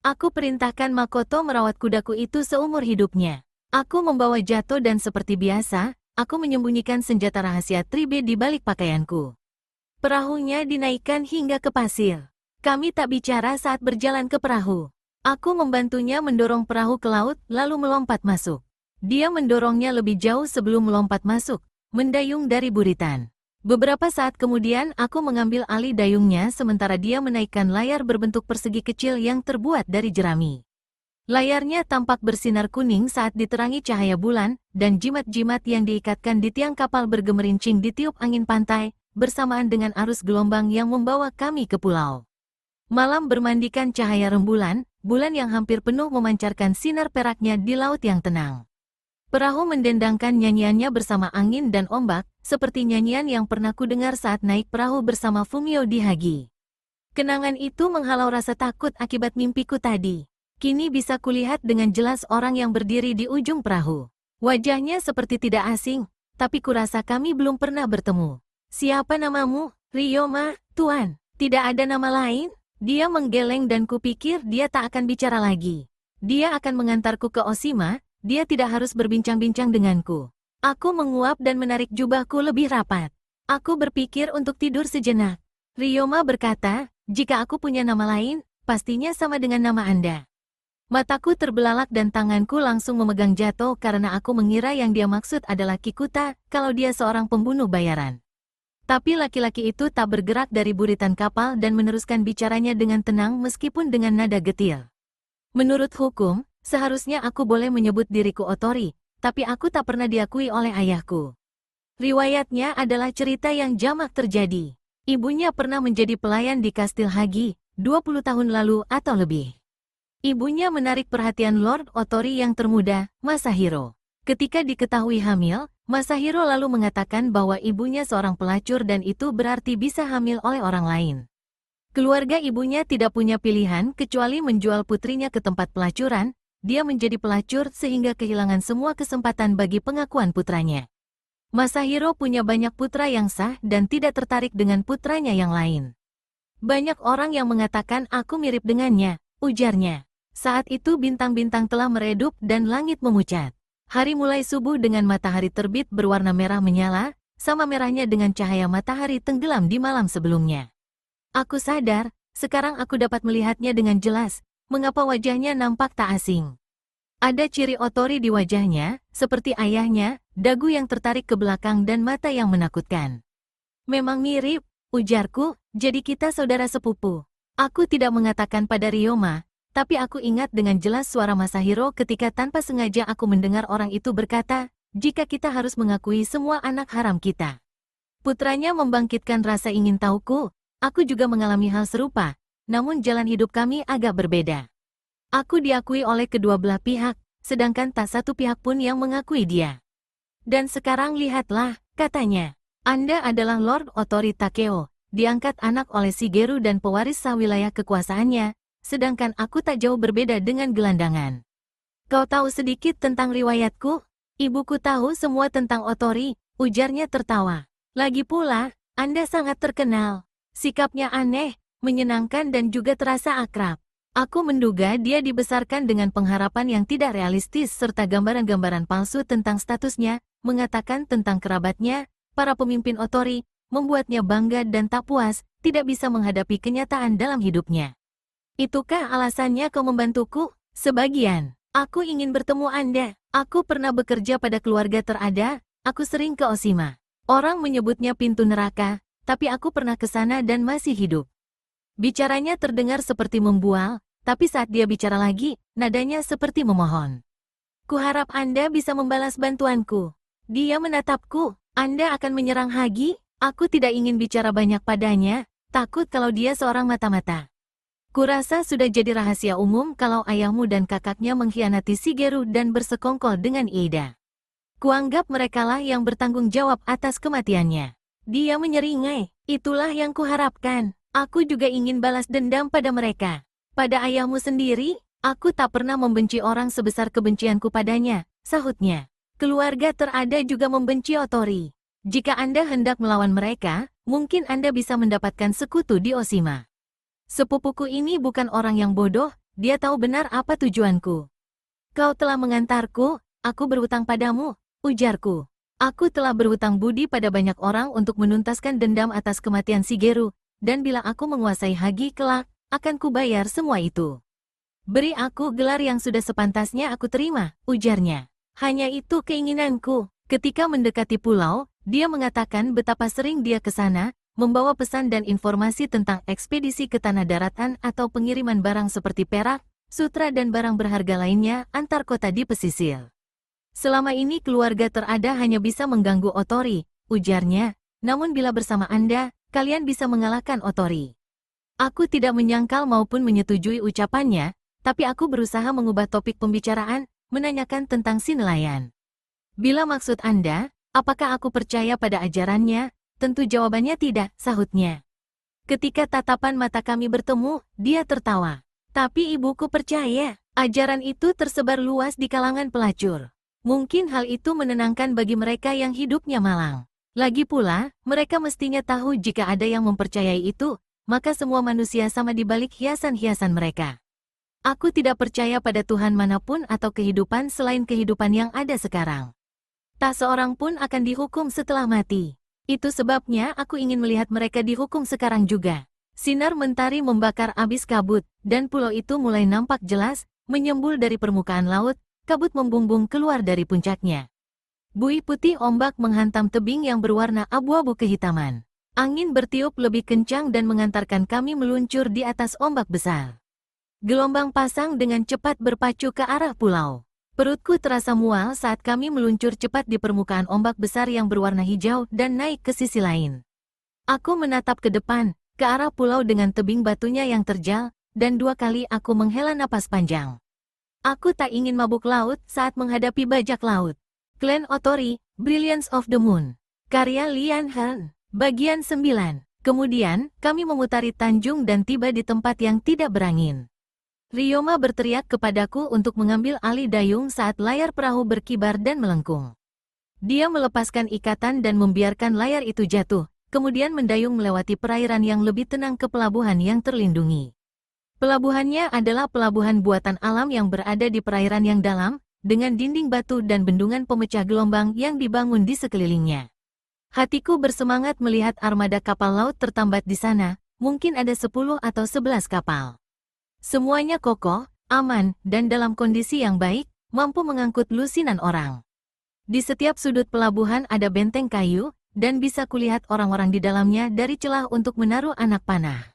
[SPEAKER 1] Aku perintahkan Makoto merawat kudaku itu seumur hidupnya. Aku membawa Jato dan seperti biasa, aku menyembunyikan senjata rahasia Tribe di balik pakaianku. Perahunya dinaikkan hingga ke pasir. Kami tak bicara saat berjalan ke perahu. Aku membantunya mendorong perahu ke laut, lalu melompat masuk. Dia mendorongnya lebih jauh sebelum melompat masuk, mendayung dari buritan. Beberapa saat kemudian aku mengambil alih dayungnya sementara dia menaikkan layar berbentuk persegi kecil yang terbuat dari jerami. Layarnya tampak bersinar kuning saat diterangi cahaya bulan, dan jimat-jimat yang diikatkan di tiang kapal bergemerincing ditiup angin pantai, bersamaan dengan arus gelombang yang membawa kami ke pulau. Malam bermandikan cahaya rembulan, bulan yang hampir penuh memancarkan sinar peraknya di laut yang tenang. Perahu mendendangkan nyanyiannya bersama angin dan ombak, seperti nyanyian yang pernah kudengar saat naik perahu bersama Fumio di Hagi. Kenangan itu menghalau rasa takut akibat mimpiku tadi. Kini bisa kulihat dengan jelas orang yang berdiri di ujung perahu. Wajahnya seperti tidak asing, tapi kurasa kami belum pernah bertemu. Siapa namamu? Ryoma, Tuan. Tidak ada nama lain? Dia menggeleng dan kupikir dia tak akan bicara lagi. Dia akan mengantarku ke Oshima, dia tidak harus berbincang-bincang denganku. Aku menguap dan menarik jubahku lebih rapat. Aku berpikir untuk tidur sejenak. Ryoma berkata, jika aku punya nama lain, pastinya sama dengan nama Anda. Mataku terbelalak dan tanganku langsung memegang Jato karena aku mengira yang dia maksud adalah Kikuta, kalau dia seorang pembunuh bayaran. Tapi laki-laki itu tak bergerak dari buritan kapal dan meneruskan bicaranya dengan tenang meskipun dengan nada getir. Menurut hukum, seharusnya aku boleh menyebut diriku Otori, tapi aku tak pernah diakui oleh ayahku. Riwayatnya adalah cerita yang jamak terjadi. Ibunya pernah menjadi pelayan di Kastil Hagi, 20 tahun lalu atau lebih. Ibunya menarik perhatian Lord Otori yang termuda, Masahiro. Ketika diketahui hamil, Masahiro lalu mengatakan bahwa ibunya seorang pelacur dan itu berarti bisa hamil oleh orang lain. Keluarga ibunya tidak punya pilihan kecuali menjual putrinya ke tempat pelacuran. Dia menjadi pelacur sehingga kehilangan semua kesempatan bagi pengakuan putranya. Masahiro punya banyak putra yang sah dan tidak tertarik dengan putranya yang lain. Banyak orang yang mengatakan aku mirip dengannya, ujarnya. Saat itu bintang-bintang telah meredup dan langit memucat. Hari mulai subuh dengan matahari terbit berwarna merah menyala, sama merahnya dengan cahaya matahari tenggelam di malam sebelumnya. Aku sadar, sekarang aku dapat melihatnya dengan jelas. Mengapa wajahnya nampak tak asing? Ada ciri otori di wajahnya, seperti ayahnya, dagu yang tertarik ke belakang dan mata yang menakutkan. Memang mirip, ujarku, jadi kita saudara sepupu. Aku tidak mengatakan pada Ryoma, tapi aku ingat dengan jelas suara Masahiro ketika tanpa sengaja aku mendengar orang itu berkata, jika kita harus mengakui semua anak haram kita. Putranya membangkitkan rasa ingin tahuku, aku juga mengalami hal serupa, namun jalan hidup kami agak berbeda. Aku diakui oleh kedua belah pihak, sedangkan tak satu pihak pun yang mengakui dia. Dan sekarang lihatlah, katanya. Anda adalah Lord Otori Takeo, diangkat anak oleh Shigeru dan pewaris sah wilayah kekuasaannya, sedangkan aku tak jauh berbeda dengan gelandangan. Kau tahu sedikit tentang riwayatku? Ibuku tahu semua tentang Otori, ujarnya tertawa. Lagi pula, Anda sangat terkenal. Sikapnya aneh, menyenangkan dan juga terasa akrab. Aku menduga dia dibesarkan dengan pengharapan yang tidak realistis serta gambaran-gambaran palsu tentang statusnya, mengatakan tentang kerabatnya, para pemimpin Otori, membuatnya bangga dan tak puas, tidak bisa menghadapi kenyataan dalam hidupnya. Itukah alasannya kau membantuku? Sebagian. Aku ingin bertemu Anda. Aku pernah bekerja pada keluarga terada, aku sering ke Oshima. Orang menyebutnya pintu neraka, tapi aku pernah ke sana dan masih hidup. Bicaranya terdengar seperti membual, tapi saat dia bicara lagi, nadanya seperti memohon. Kuharap Anda bisa membalas bantuanku. Dia menatapku. Anda akan menyerang Hagi? Aku tidak ingin bicara banyak padanya, takut kalau dia seorang mata-mata. Kurasa sudah jadi rahasia umum kalau ayahmu dan kakaknya mengkhianati Shigeru dan bersekongkol dengan Ida. Kuanggap merekalah yang bertanggung jawab atas kematiannya. Dia menyeringai, itulah yang kuharapkan. Aku juga ingin balas dendam pada mereka. Pada ayahmu sendiri, aku tak pernah membenci orang sebesar kebencianku padanya, sahutnya. Keluarga terada juga membenci Otori. Jika Anda hendak melawan mereka, mungkin Anda bisa mendapatkan sekutu di Oshima. Sepupuku ini bukan orang yang bodoh, dia tahu benar apa tujuanku. Kau telah mengantarku, aku berhutang padamu, ujarku. Aku telah berhutang budi pada banyak orang untuk menuntaskan dendam atas kematian Shigeru, dan bila aku menguasai Hagi kelak, akan kubayar semua itu. Beri aku gelar yang sudah sepantasnya aku terima, ujarnya. Hanya itu keinginanku. Ketika mendekati pulau, dia mengatakan betapa sering dia ke sana, membawa pesan dan informasi tentang ekspedisi ke tanah daratan atau pengiriman barang seperti perak, sutra dan barang berharga lainnya antar kota di pesisir. Selama ini keluarga terada hanya bisa mengganggu Otori, ujarnya, namun bila bersama Anda, kalian bisa mengalahkan Otori. Aku tidak menyangkal maupun menyetujui ucapannya, tapi aku berusaha mengubah topik pembicaraan, menanyakan tentang si nelayan. Bila maksud Anda, apakah aku percaya pada ajarannya? Tentu jawabannya tidak, sahutnya. Ketika tatapan mata kami bertemu, dia tertawa. Tapi ibuku percaya, ajaran itu tersebar luas di kalangan pelacur. Mungkin hal itu menenangkan bagi mereka yang hidupnya malang. Lagi pula, mereka mestinya tahu jika ada yang mempercayai itu, maka semua manusia sama di balik hiasan-hiasan mereka. Aku tidak percaya pada Tuhan manapun atau kehidupan selain kehidupan yang ada sekarang. Tak seorang pun akan dihukum setelah mati. Itu sebabnya aku ingin melihat mereka dihukum sekarang juga. Sinar mentari membakar abis kabut, dan pulau itu mulai nampak jelas, menyembul dari permukaan laut, kabut membumbung keluar dari puncaknya. Buih putih ombak menghantam tebing yang berwarna abu-abu kehitaman. Angin bertiup lebih kencang dan mengantarkan kami meluncur di atas ombak besar. Gelombang pasang dengan cepat berpacu ke arah pulau. Perutku terasa mual saat kami meluncur cepat di permukaan ombak besar yang berwarna hijau dan naik ke sisi lain. Aku menatap ke depan, ke arah pulau dengan tebing batunya yang terjal, dan 2 kali aku menghela napas panjang. Aku tak ingin mabuk laut saat menghadapi bajak laut. Clan Otori, Brilliance of the Moon. Karya Lian Han. Bagian 9. Kemudian, kami memutari Tanjung dan tiba di tempat yang tidak berangin. Ryoma berteriak kepadaku untuk mengambil alih dayung saat layar perahu berkibar dan melengkung. Dia melepaskan ikatan dan membiarkan layar itu jatuh, kemudian mendayung melewati perairan yang lebih tenang ke pelabuhan yang terlindungi. Pelabuhannya adalah pelabuhan buatan alam yang berada di perairan yang dalam, dengan dinding batu dan bendungan pemecah gelombang yang dibangun di sekelilingnya. Hatiku bersemangat melihat armada kapal laut tertambat di sana, mungkin ada 10 atau 11 kapal. Semuanya kokoh, aman, dan dalam kondisi yang baik, mampu mengangkut lusinan orang. Di setiap sudut pelabuhan ada benteng kayu, dan bisa kulihat orang-orang di dalamnya dari celah untuk menaruh anak panah.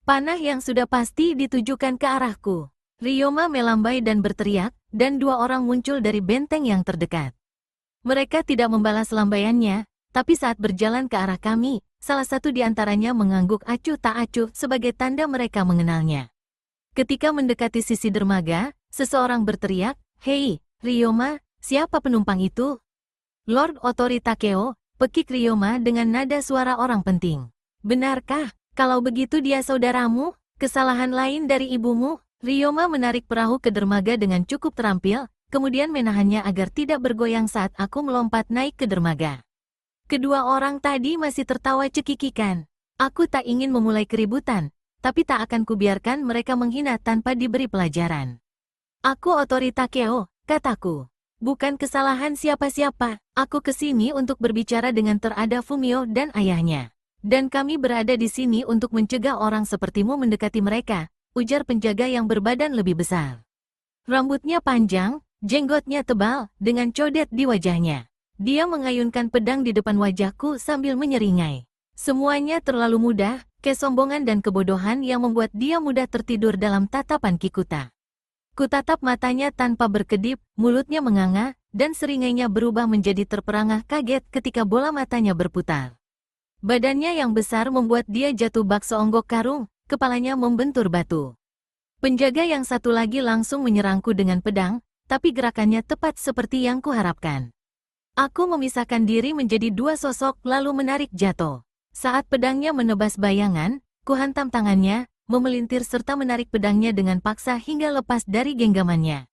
[SPEAKER 1] Panah yang sudah pasti ditujukan ke arahku. Ryoma melambai dan berteriak, dan 2 orang muncul dari benteng yang terdekat. Mereka tidak membalas lambaiannya, tapi saat berjalan ke arah kami, salah satu di antaranya mengangguk acuh tak acuh sebagai tanda mereka mengenalnya. Ketika mendekati sisi dermaga, seseorang berteriak, "Hei, Ryoma, siapa penumpang itu?" "Lord Otori Takeo," pekik Ryoma dengan nada suara orang penting. "Benarkah, kalau begitu dia saudaramu? Kesalahan lain dari ibumu?" Ryoma menarik perahu ke dermaga dengan cukup terampil, kemudian menahannya agar tidak bergoyang saat aku melompat naik ke dermaga. Kedua orang tadi masih tertawa cekikikan. Aku tak ingin memulai keributan, tapi tak akan kubiarkan mereka menghina tanpa diberi pelajaran. "Aku Otori Takeo," kataku. "Bukan kesalahan siapa-siapa. Aku kesini untuk berbicara dengan terada Fumio dan ayahnya. Dan kami berada di sini untuk mencegah orang sepertimu mendekati mereka," ujar penjaga yang berbadan lebih besar. Rambutnya panjang, jenggotnya tebal, dengan codet di wajahnya. Dia mengayunkan pedang di depan wajahku sambil menyeringai. Semuanya terlalu mudah, kesombongan dan kebodohan yang membuat dia mudah tertidur dalam tatapan Kikuta. Kutatap matanya tanpa berkedip, mulutnya menganga, dan seringainya berubah menjadi terperangah kaget ketika bola matanya berputar. Badannya yang besar membuat dia jatuh bak seonggok karung, kepalanya membentur batu. Penjaga yang satu lagi langsung menyerangku dengan pedang, tapi gerakannya tepat seperti yang kuharapkan. Aku memisahkan diri menjadi 2 sosok lalu menarik jatuh. Saat pedangnya menebas bayangan, kuhantam tangannya, memelintir serta menarik pedangnya dengan paksa hingga lepas dari genggamannya.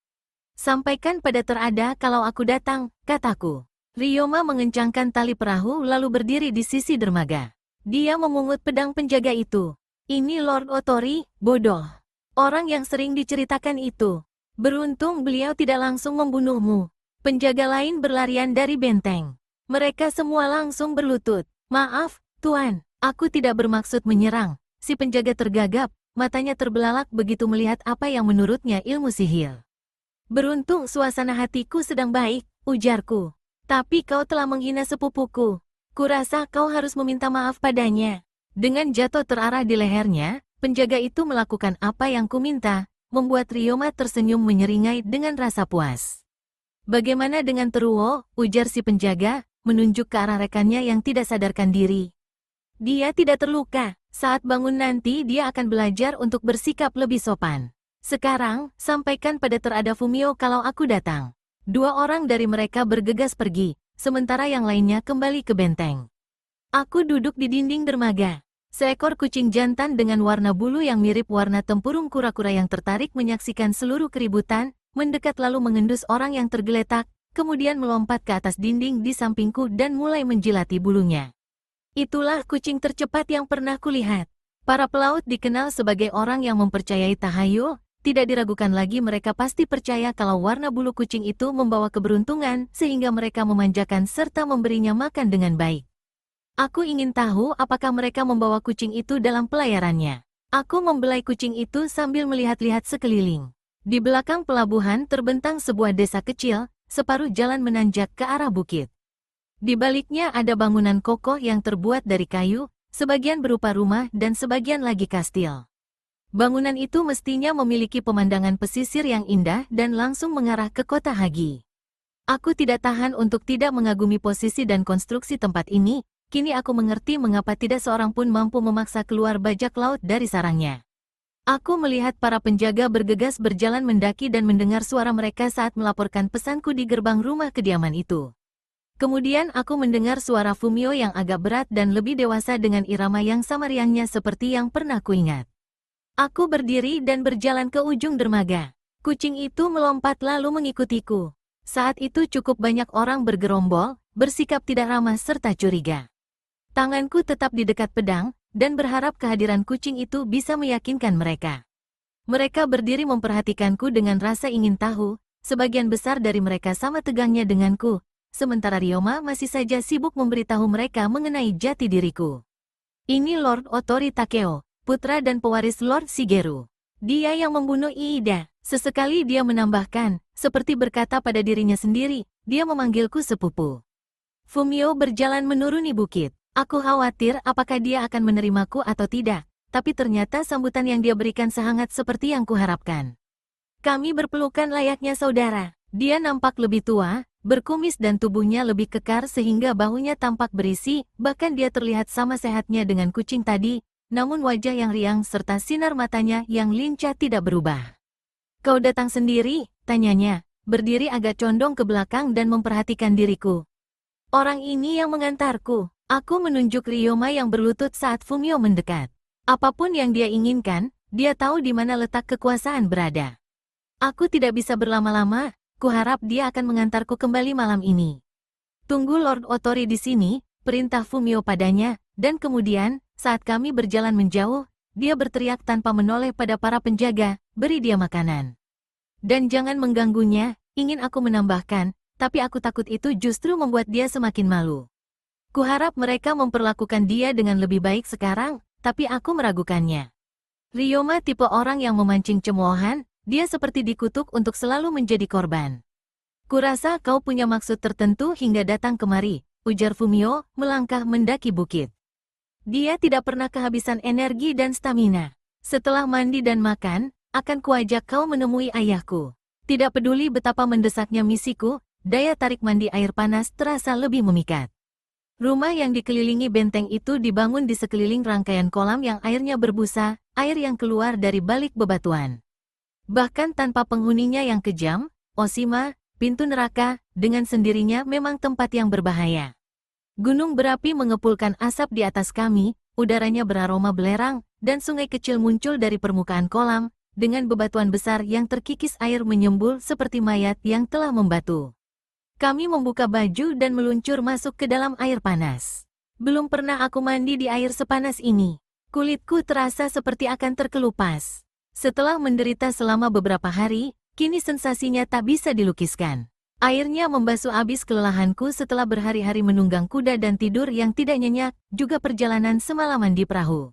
[SPEAKER 1] "Sampaikan pada terada kalau aku datang," kataku. Ryoma mengencangkan tali perahu lalu berdiri di sisi dermaga. Dia memungut pedang penjaga itu. "Ini Lord Otori, bodoh. Orang yang sering diceritakan itu. Beruntung beliau tidak langsung membunuhmu." Penjaga lain berlarian dari benteng. Mereka semua langsung berlutut. "Maaf, Tuan, aku tidak bermaksud menyerang." Si penjaga tergagap, matanya terbelalak begitu melihat apa yang menurutnya ilmu sihir. "Beruntung suasana hatiku sedang baik," ujarku. "Tapi kau telah menghina sepupuku. Kurasa kau harus meminta maaf padanya." Dengan jatuh terarah di lehernya, penjaga itu melakukan apa yang kuminta, membuat Ryoma tersenyum menyeringai dengan rasa puas. "Bagaimana dengan Teruo?" ujar si penjaga, menunjuk ke arah rekannya yang tidak sadarkan diri. "Dia tidak terluka. Saat bangun nanti dia akan belajar untuk bersikap lebih sopan. Sekarang, sampaikan pada terada Fumio kalau aku datang." 2 orang dari mereka bergegas pergi, sementara yang lainnya kembali ke benteng. Aku duduk di dinding dermaga. Seekor kucing jantan dengan warna bulu yang mirip warna tempurung kura-kura yang tertarik menyaksikan seluruh keributan, mendekat lalu mengendus orang yang tergeletak, kemudian melompat ke atas dinding di sampingku dan mulai menjilati bulunya. Itulah kucing tercepat yang pernah kulihat. Para pelaut dikenal sebagai orang yang mempercayai tahayul, tidak diragukan lagi mereka pasti percaya kalau warna bulu kucing itu membawa keberuntungan sehingga mereka memanjakan serta memberinya makan dengan baik. Aku ingin tahu apakah mereka membawa kucing itu dalam pelayarannya. Aku membelai kucing itu sambil melihat-lihat sekeliling. Di belakang pelabuhan terbentang sebuah desa kecil, separuh jalan menanjak ke arah bukit. Di baliknya ada bangunan kokoh yang terbuat dari kayu, sebagian berupa rumah dan sebagian lagi kastil. Bangunan itu mestinya memiliki pemandangan pesisir yang indah dan langsung mengarah ke kota Hagi. Aku tidak tahan untuk tidak mengagumi posisi dan konstruksi tempat ini, kini aku mengerti mengapa tidak seorang pun mampu memaksa keluar bajak laut dari sarangnya. Aku melihat para penjaga bergegas berjalan mendaki dan mendengar suara mereka saat melaporkan pesanku di gerbang rumah kediaman itu. Kemudian aku mendengar suara Fumio yang agak berat dan lebih dewasa dengan irama yang sama riangnya seperti yang pernah kuingat. Aku berdiri dan berjalan ke ujung dermaga. Kucing itu melompat lalu mengikutiku. Saat itu cukup banyak orang bergerombol, bersikap tidak ramah serta curiga. Tanganku tetap di dekat pedang, dan berharap kehadiran kucing itu bisa meyakinkan mereka. Mereka berdiri memperhatikanku dengan rasa ingin tahu, sebagian besar dari mereka sama tegangnya denganku, sementara Ryoma masih saja sibuk memberitahu mereka mengenai jati diriku. Ini Lord Otori Takeo, putra dan pewaris Lord Shigeru. Dia yang membunuh Iida. Sesekali dia menambahkan, seperti berkata pada dirinya sendiri, dia memanggilku sepupu. Fumio berjalan menuruni bukit. Aku khawatir apakah dia akan menerimaku atau tidak, tapi ternyata sambutan yang dia berikan sehangat seperti yang kuharapkan. Kami berpelukan layaknya saudara. Dia nampak lebih tua, berkumis dan tubuhnya lebih kekar sehingga bahunya tampak berisi, bahkan dia terlihat sama sehatnya dengan kucing tadi, namun wajah yang riang serta sinar matanya yang lincah tidak berubah. Kau datang sendiri, tanyanya, berdiri agak condong ke belakang dan memperhatikan diriku. Orang ini yang mengantarku. Aku menunjuk Ryoma yang berlutut saat Fumio mendekat. Apapun yang dia inginkan, dia tahu di mana letak kekuasaan berada. Aku tidak bisa berlama-lama, kuharap dia akan mengantarku kembali malam ini. Tunggu Lord Otori di sini, perintah Fumio padanya, dan kemudian, saat kami berjalan menjauh, dia berteriak tanpa menoleh pada para penjaga, beri dia makanan. Dan jangan mengganggunya, ingin aku menambahkan, tapi aku takut itu justru membuat dia semakin malu. Kuharap mereka memperlakukan dia dengan lebih baik sekarang, tapi aku meragukannya. Ryoma tipe orang yang memancing cemoohan, dia seperti dikutuk untuk selalu menjadi korban. Kurasa kau punya maksud tertentu hingga datang kemari, ujar Fumio, melangkah mendaki bukit. Dia tidak pernah kehabisan energi dan stamina. Setelah mandi dan makan, akan kuajak kau menemui ayahku. Tidak peduli betapa mendesaknya misiku, daya tarik mandi air panas terasa lebih memikat. Rumah yang dikelilingi benteng itu dibangun di sekeliling rangkaian kolam yang airnya berbusa, air yang keluar dari balik bebatuan. Bahkan tanpa penghuninya yang kejam, Oshima, pintu neraka, dengan sendirinya memang tempat yang berbahaya. Gunung berapi mengepulkan asap di atas kami, udaranya beraroma belerang, dan sungai kecil muncul dari permukaan kolam, dengan bebatuan besar yang terkikis air menyembul seperti mayat yang telah membatu. Kami membuka baju dan meluncur masuk ke dalam air panas. Belum pernah aku mandi di air sepanas ini. Kulitku terasa seperti akan terkelupas. Setelah menderita selama beberapa hari, kini sensasinya tak bisa dilukiskan. Airnya membasuh abis kelelahanku setelah berhari-hari menunggang kuda dan tidur yang tidak nyenyak, juga perjalanan semalaman di perahu.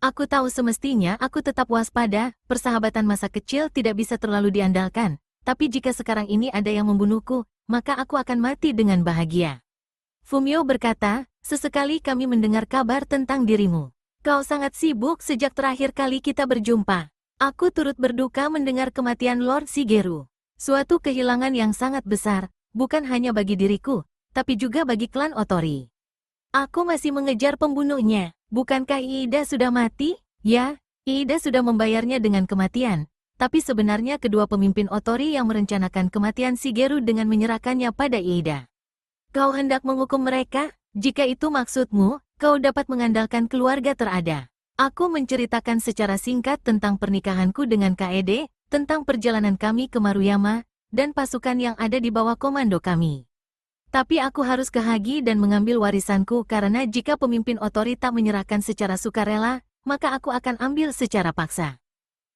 [SPEAKER 1] Aku tahu semestinya aku tetap waspada, persahabatan masa kecil tidak bisa terlalu diandalkan, tapi jika sekarang ini ada yang membunuhku, maka aku akan mati dengan bahagia. Fumio berkata, sesekali kami mendengar kabar tentang dirimu. Kau sangat sibuk sejak terakhir kali kita berjumpa. Aku turut berduka mendengar kematian Lord Shigeru. Suatu kehilangan yang sangat besar, bukan hanya bagi diriku, tapi juga bagi klan Otori. Aku masih mengejar pembunuhnya. Bukankah Iida sudah mati? Ya, Iida sudah membayarnya dengan kematian. Tapi sebenarnya kedua pemimpin Otori yang merencanakan kematian Shigeru dengan menyerahkannya pada Iida. Kau hendak menghukum mereka? Jika itu maksudmu, kau dapat mengandalkan keluarga terada. Aku menceritakan secara singkat tentang pernikahanku dengan Kaede, tentang perjalanan kami ke Maruyama, dan pasukan yang ada di bawah komando kami. Tapi aku harus ke Hagi dan mengambil warisanku karena jika pemimpin Otori tak menyerahkan secara sukarela, maka aku akan ambil secara paksa.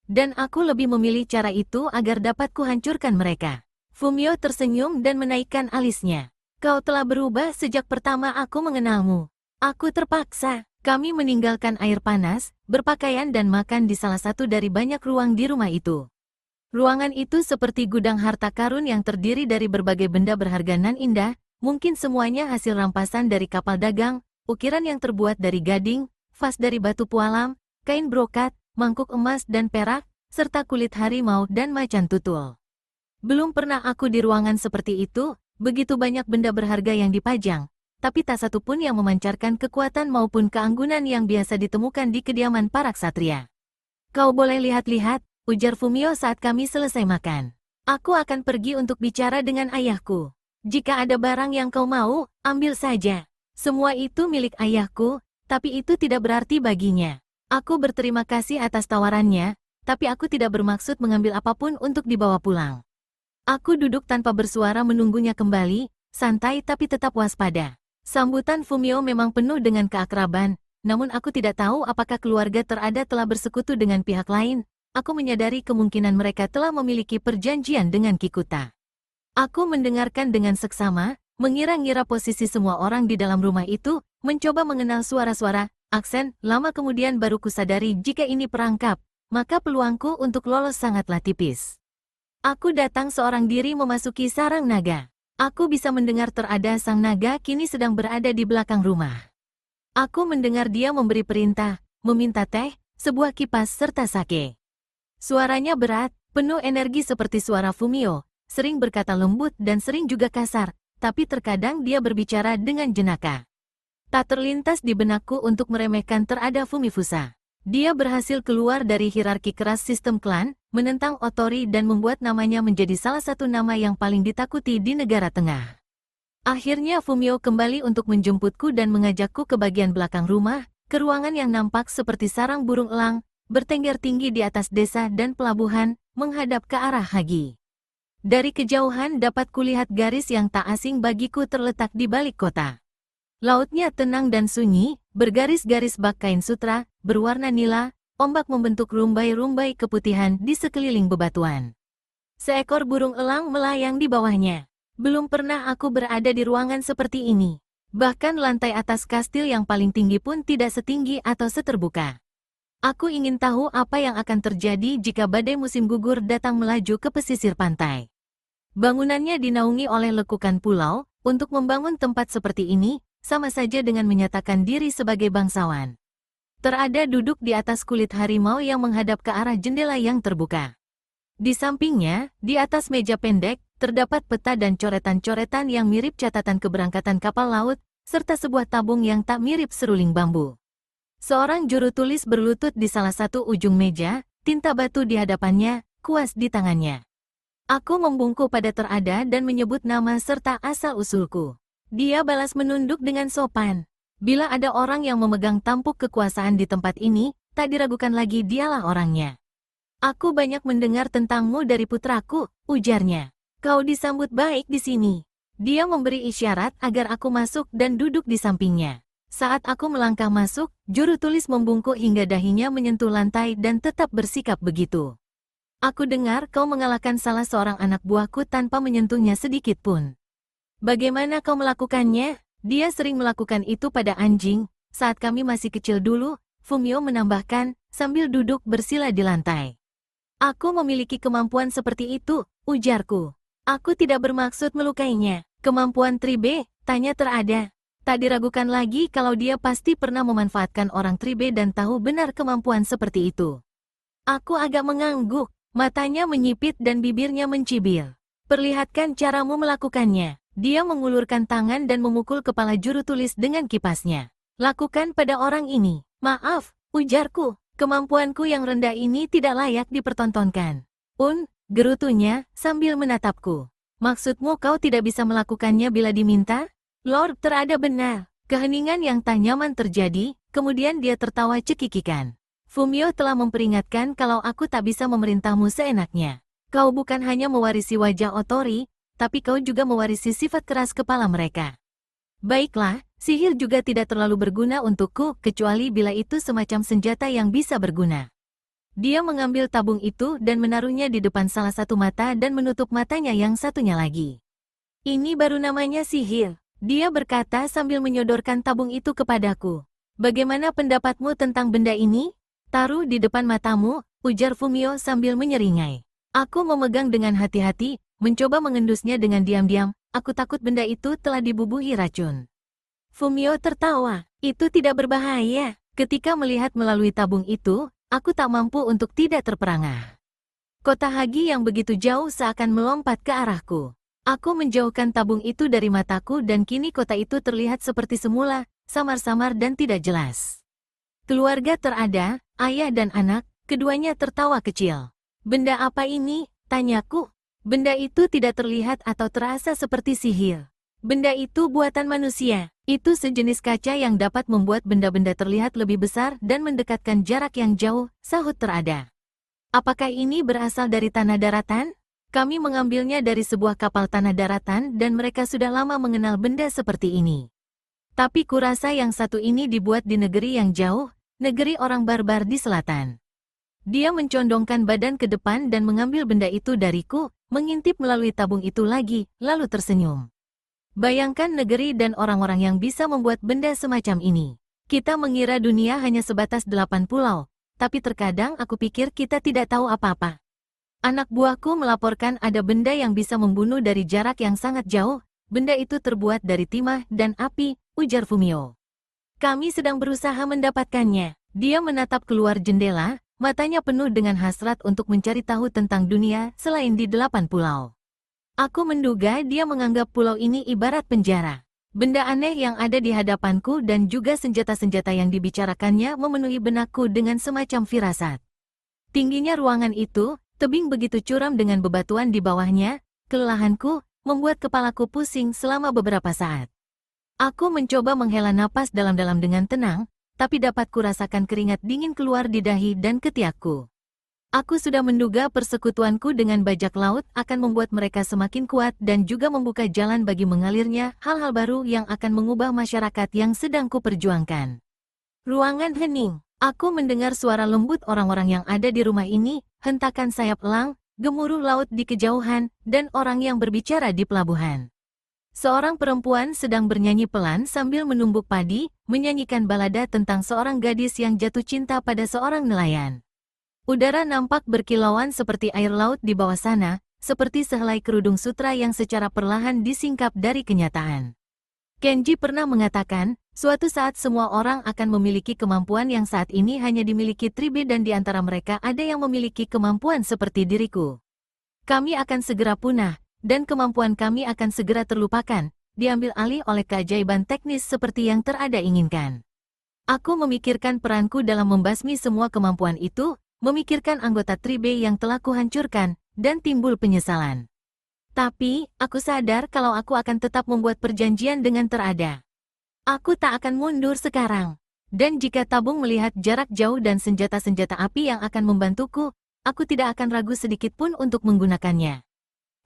[SPEAKER 1] Dan aku lebih memilih cara itu agar dapat kuhancurkan mereka. Fumio tersenyum dan menaikkan alisnya. Kau telah berubah sejak pertama aku mengenalmu. Aku terpaksa. Kami meninggalkan air panas, berpakaian dan makan di salah satu dari banyak ruang di rumah itu. Ruangan itu seperti gudang harta karun yang terdiri dari berbagai benda berharga nan indah, mungkin semuanya hasil rampasan dari kapal dagang, ukiran yang terbuat dari gading, vas dari batu pualam, kain brokat, mangkuk emas dan perak, serta kulit harimau dan macan tutul. Belum pernah aku di ruangan seperti itu, begitu banyak benda berharga yang dipajang, tapi tak satu pun yang memancarkan kekuatan maupun keanggunan yang biasa ditemukan di kediaman para ksatria. Kau boleh lihat-lihat, ujar Fumio saat kami selesai makan. Aku akan pergi untuk bicara dengan ayahku. Jika ada barang yang kau mau, ambil saja. Semua itu milik ayahku, tapi itu tidak berarti baginya. Aku berterima kasih atas tawarannya, tapi aku tidak bermaksud mengambil apapun untuk dibawa pulang. Aku duduk tanpa bersuara menunggunya kembali, santai tapi tetap waspada. Sambutan Fumio memang penuh dengan keakraban, namun aku tidak tahu apakah keluarga terada telah bersekutu dengan pihak lain. Aku menyadari kemungkinan mereka telah memiliki perjanjian dengan Kikuta. Aku mendengarkan dengan seksama, mengira-ngira posisi semua orang di dalam rumah itu, mencoba mengenal suara-suara, aksen, lama kemudian baru kusadari jika ini perangkap, maka peluangku untuk lolos sangatlah tipis. Aku datang seorang diri memasuki sarang naga. Aku bisa mendengar terada sang naga kini sedang berada di belakang rumah. Aku mendengar dia memberi perintah, meminta teh, sebuah kipas serta sake. Suaranya berat, penuh energi seperti suara Fumio, sering berkata lembut dan sering juga kasar, tapi terkadang dia berbicara dengan jenaka. Tak terlintas di benakku untuk meremehkan terada Fumifusa. Dia berhasil keluar dari hierarki keras sistem klan, menentang otori dan membuat namanya menjadi salah satu nama yang paling ditakuti di negara tengah. Akhirnya Fumio kembali untuk menjemputku dan mengajakku ke bagian belakang rumah, ke ruangan yang nampak seperti sarang burung elang, bertengger tinggi di atas desa dan pelabuhan, menghadap ke arah Hagi. Dari kejauhan dapat kulihat garis yang tak asing bagiku terletak di balik kota. Lautnya tenang dan sunyi, bergaris-garis bak kain sutra, berwarna nila, ombak membentuk rumbai-rumbai keputihan di sekeliling bebatuan. Seekor burung elang melayang di bawahnya. Belum pernah aku berada di ruangan seperti ini. Bahkan lantai atas kastil yang paling tinggi pun tidak setinggi atau seterbuka. Aku ingin tahu apa yang akan terjadi jika badai musim gugur datang melaju ke pesisir pantai. Bangunannya dinaungi oleh lekukan pulau, untuk membangun tempat seperti ini, sama saja dengan menyatakan diri sebagai bangsawan. Terada duduk di atas kulit harimau yang menghadap ke arah jendela yang terbuka. Di sampingnya, di atas meja pendek, terdapat peta dan coretan-coretan yang mirip catatan keberangkatan kapal laut, serta sebuah tabung yang tak mirip seruling bambu. Seorang juru tulis berlutut di salah satu ujung meja, tinta batu di hadapannya, kuas di tangannya. Aku membungkuk pada terada dan menyebut nama serta asal-usulku. Dia balas menunduk dengan sopan. Bila ada orang yang memegang tampuk kekuasaan di tempat ini, tak diragukan lagi dialah orangnya. Aku banyak mendengar tentangmu dari putraku, ujarnya. Kau disambut baik di sini. Dia memberi isyarat agar aku masuk dan duduk di sampingnya. Saat aku melangkah masuk, juru tulis membungkuk hingga dahinya menyentuh lantai dan tetap bersikap begitu. Aku dengar kau mengalahkan salah seorang anak buahku tanpa menyentuhnya sedikit pun. Bagaimana kau melakukannya? Dia sering melakukan itu pada anjing, saat kami masih kecil dulu, Fumio menambahkan, sambil duduk bersila di lantai. Aku memiliki kemampuan seperti itu, ujarku. Aku tidak bermaksud melukainya. Kemampuan Tribe, tanya terada. Tak diragukan lagi kalau dia pasti pernah memanfaatkan orang Tribe dan tahu benar kemampuan seperti itu. Aku agak mengangguk. Matanya menyipit dan bibirnya mencibir. Perlihatkan caramu melakukannya. Dia mengulurkan tangan dan memukul kepala juru tulis dengan kipasnya. Lakukan pada orang ini. Maaf, ujarku. Kemampuanku yang rendah ini tidak layak dipertontonkan. Gerutunya, sambil menatapku. Maksudmu kau tidak bisa melakukannya bila diminta? Lord terada benar. Keheningan yang tak nyaman terjadi, kemudian dia tertawa cekikikan. Fumio telah memperingatkan kalau aku tak bisa memerintahmu seenaknya. Kau bukan hanya mewarisi wajah otori, tapi kau juga mewarisi sifat keras kepala mereka. Baiklah, sihir juga tidak terlalu berguna untukku, kecuali bila itu semacam senjata yang bisa berguna. Dia mengambil tabung itu dan menaruhnya di depan salah satu mata dan menutup matanya yang satunya lagi. Ini baru namanya sihir, dia berkata sambil menyodorkan tabung itu kepadaku. Bagaimana pendapatmu tentang benda ini? Taruh di depan matamu, ujar Fumio sambil menyeringai. Aku memegang dengan hati-hati, mencoba mengendusnya dengan diam-diam, aku takut benda itu telah dibubuhi racun. Fumio tertawa, itu tidak berbahaya. Ketika melihat melalui tabung itu, aku tak mampu untuk tidak terperangah. Kota Hagi yang begitu jauh seakan melompat ke arahku. Aku menjauhkan tabung itu dari mataku dan kini kota itu terlihat seperti semula, samar-samar dan tidak jelas. Keluarga terada, ayah dan anak, keduanya tertawa kecil. Benda apa ini? Tanyaku. Benda itu tidak terlihat atau terasa seperti sihir. Benda itu buatan manusia. Itu sejenis kaca yang dapat membuat benda-benda terlihat lebih besar dan mendekatkan jarak yang jauh, sahut Terada. Apakah ini berasal dari tanah daratan? Kami mengambilnya dari sebuah kapal tanah daratan dan mereka sudah lama mengenal benda seperti ini. Tapi kurasa yang satu ini dibuat di negeri yang jauh, negeri orang barbar di selatan. Dia mencondongkan badan ke depan dan mengambil benda itu dariku, mengintip melalui tabung itu lagi, lalu tersenyum. Bayangkan negeri dan orang-orang yang bisa membuat benda semacam ini. Kita mengira dunia hanya sebatas 8 pulau, tapi terkadang aku pikir kita tidak tahu apa-apa. Anak buahku melaporkan ada benda yang bisa membunuh dari jarak yang sangat jauh. Benda itu terbuat dari timah dan api, ujar Fumio. Kami sedang berusaha mendapatkannya. Dia menatap keluar jendela, matanya penuh dengan hasrat untuk mencari tahu tentang dunia selain di 8 pulau. Aku menduga dia menganggap pulau ini ibarat penjara. Benda aneh yang ada di hadapanku dan juga senjata-senjata yang dibicarakannya memenuhi benakku dengan semacam firasat. Tingginya ruangan itu, tebing begitu curam dengan bebatuan di bawahnya, kelelahanku, membuat kepalaku pusing selama beberapa saat. Aku mencoba menghela napas dalam-dalam dengan tenang, tapi dapat kurasakan keringat dingin keluar di dahi dan ketiakku. Aku sudah menduga persekutuanku dengan bajak laut akan membuat mereka semakin kuat dan juga membuka jalan bagi mengalirnya hal-hal baru yang akan mengubah masyarakat yang sedang kuperjuangkan. Ruangan hening. Aku mendengar suara lembut orang-orang yang ada di rumah ini, hentakan sayap elang, gemuruh laut di kejauhan, dan orang yang berbicara di pelabuhan. Seorang perempuan sedang bernyanyi pelan sambil menumbuk padi, menyanyikan balada tentang seorang gadis yang jatuh cinta pada seorang nelayan. Udara nampak berkilauan seperti air laut di bawah sana, seperti sehelai kerudung sutra yang secara perlahan disingkap dari kenyataan. Kenji pernah mengatakan, suatu saat semua orang akan memiliki kemampuan yang saat ini hanya dimiliki Tribe dan di antara mereka ada yang memiliki kemampuan seperti diriku. Kami akan segera punah, dan kemampuan kami akan segera terlupakan, diambil alih oleh keajaiban teknis seperti yang Terada inginkan. Aku memikirkan peranku dalam membasmi semua kemampuan itu, memikirkan anggota Tribe yang telah kuhancurkan, dan timbul penyesalan. Tapi, aku sadar kalau aku akan tetap membuat perjanjian dengan Terada. Aku tak akan mundur sekarang. Dan jika tabung melihat jarak jauh dan senjata-senjata api yang akan membantuku, aku tidak akan ragu sedikit pun untuk menggunakannya.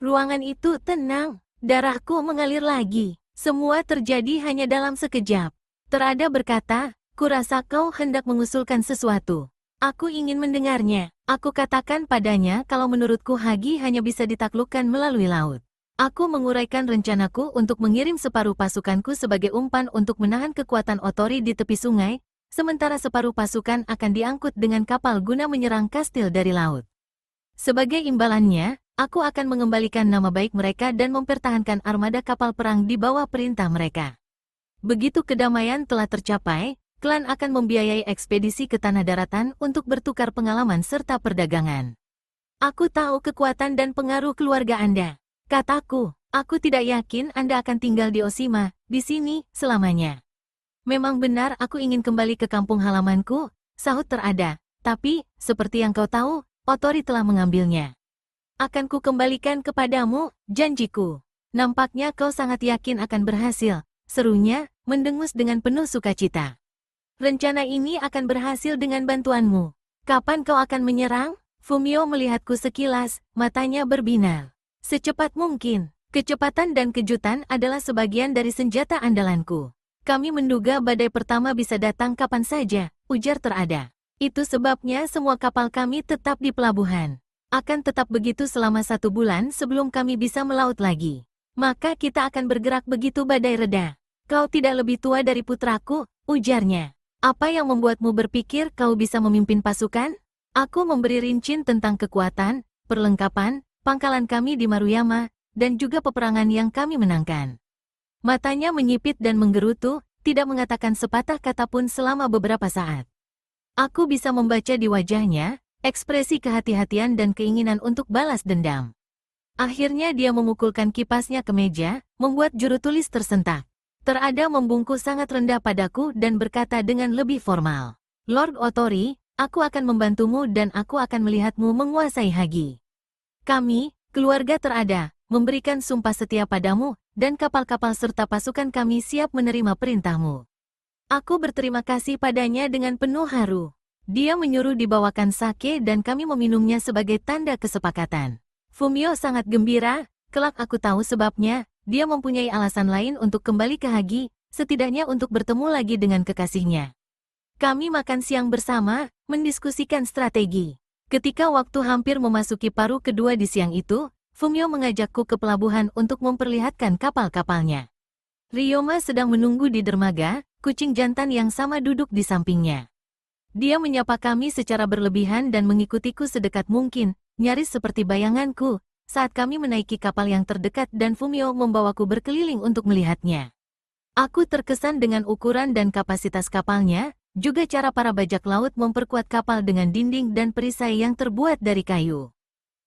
[SPEAKER 1] Ruangan itu tenang, darahku mengalir lagi. Semua terjadi hanya dalam sekejap. Terada berkata, kurasa kau hendak mengusulkan sesuatu. Aku ingin mendengarnya. Aku katakan padanya kalau menurutku Hagi hanya bisa ditaklukkan melalui laut. Aku menguraikan rencanaku untuk mengirim separuh pasukanku sebagai umpan untuk menahan kekuatan Otori di tepi sungai, sementara separuh pasukan akan diangkut dengan kapal guna menyerang kastil dari laut. Sebagai imbalannya, aku akan mengembalikan nama baik mereka dan mempertahankan armada kapal perang di bawah perintah mereka. Begitu kedamaian telah tercapai, klan akan membiayai ekspedisi ke tanah daratan untuk bertukar pengalaman serta perdagangan. Aku tahu kekuatan dan pengaruh keluarga Anda. Kataku, aku tidak yakin Anda akan tinggal di Oshima, di sini, selamanya. Memang benar aku ingin kembali ke kampung halamanku, sahut Terada, tapi, seperti yang kau tahu, Otori telah mengambilnya. Akan ku kembalikan kepadamu, janjiku. Nampaknya kau sangat yakin akan berhasil, serunya, mendengus dengan penuh sukacita. Rencana ini akan berhasil dengan bantuanmu. Kapan kau akan menyerang? Fumio melihatku sekilas, matanya berbinar. Secepat mungkin. Kecepatan dan kejutan adalah sebagian dari senjata andalanku. Kami menduga badai pertama bisa datang kapan saja, ujar Terada. Itu sebabnya semua kapal kami tetap di pelabuhan. Akan tetap begitu selama 1 bulan sebelum kami bisa melaut lagi. Maka kita akan bergerak begitu badai reda. Kau tidak lebih tua dari putraku, ujarnya. Apa yang membuatmu berpikir kau bisa memimpin pasukan? Aku memberi rincian tentang kekuatan, perlengkapan, pangkalan kami di Maruyama, dan juga peperangan yang kami menangkan. Matanya menyipit dan menggerutu, tidak mengatakan sepatah kata pun selama beberapa saat. Aku bisa membaca di wajahnya, ekspresi kehati-hatian dan keinginan untuk balas dendam. Akhirnya dia memukulkan kipasnya ke meja, membuat juru tulis tersentak. Terada membungkuk sangat rendah padaku dan berkata dengan lebih formal. Lord Otori, aku akan membantumu dan aku akan melihatmu menguasai Hagi. Kami keluarga terada, memberikan sumpah setia padamu, dan kapal-kapal serta pasukan kami siap menerima perintahmu. Aku berterima kasih padanya dengan penuh haru. Dia menyuruh dibawakan sake dan kami meminumnya sebagai tanda kesepakatan. Fumio sangat gembira, kelak aku tahu sebabnya, dia mempunyai alasan lain untuk kembali ke Hagi, setidaknya untuk bertemu lagi dengan kekasihnya. Kami makan siang bersama, mendiskusikan strategi. Ketika waktu hampir memasuki paruh kedua di siang itu, Fumio mengajakku ke pelabuhan untuk memperlihatkan kapal-kapalnya. Ryoma sedang menunggu di dermaga, kucing jantan yang sama duduk di sampingnya. Dia menyapa kami secara berlebihan dan mengikutiku sedekat mungkin, nyaris seperti bayanganku, saat kami menaiki kapal yang terdekat dan Fumio membawaku berkeliling untuk melihatnya. Aku terkesan dengan ukuran dan kapasitas kapalnya, juga cara para bajak laut memperkuat kapal dengan dinding dan perisai yang terbuat dari kayu.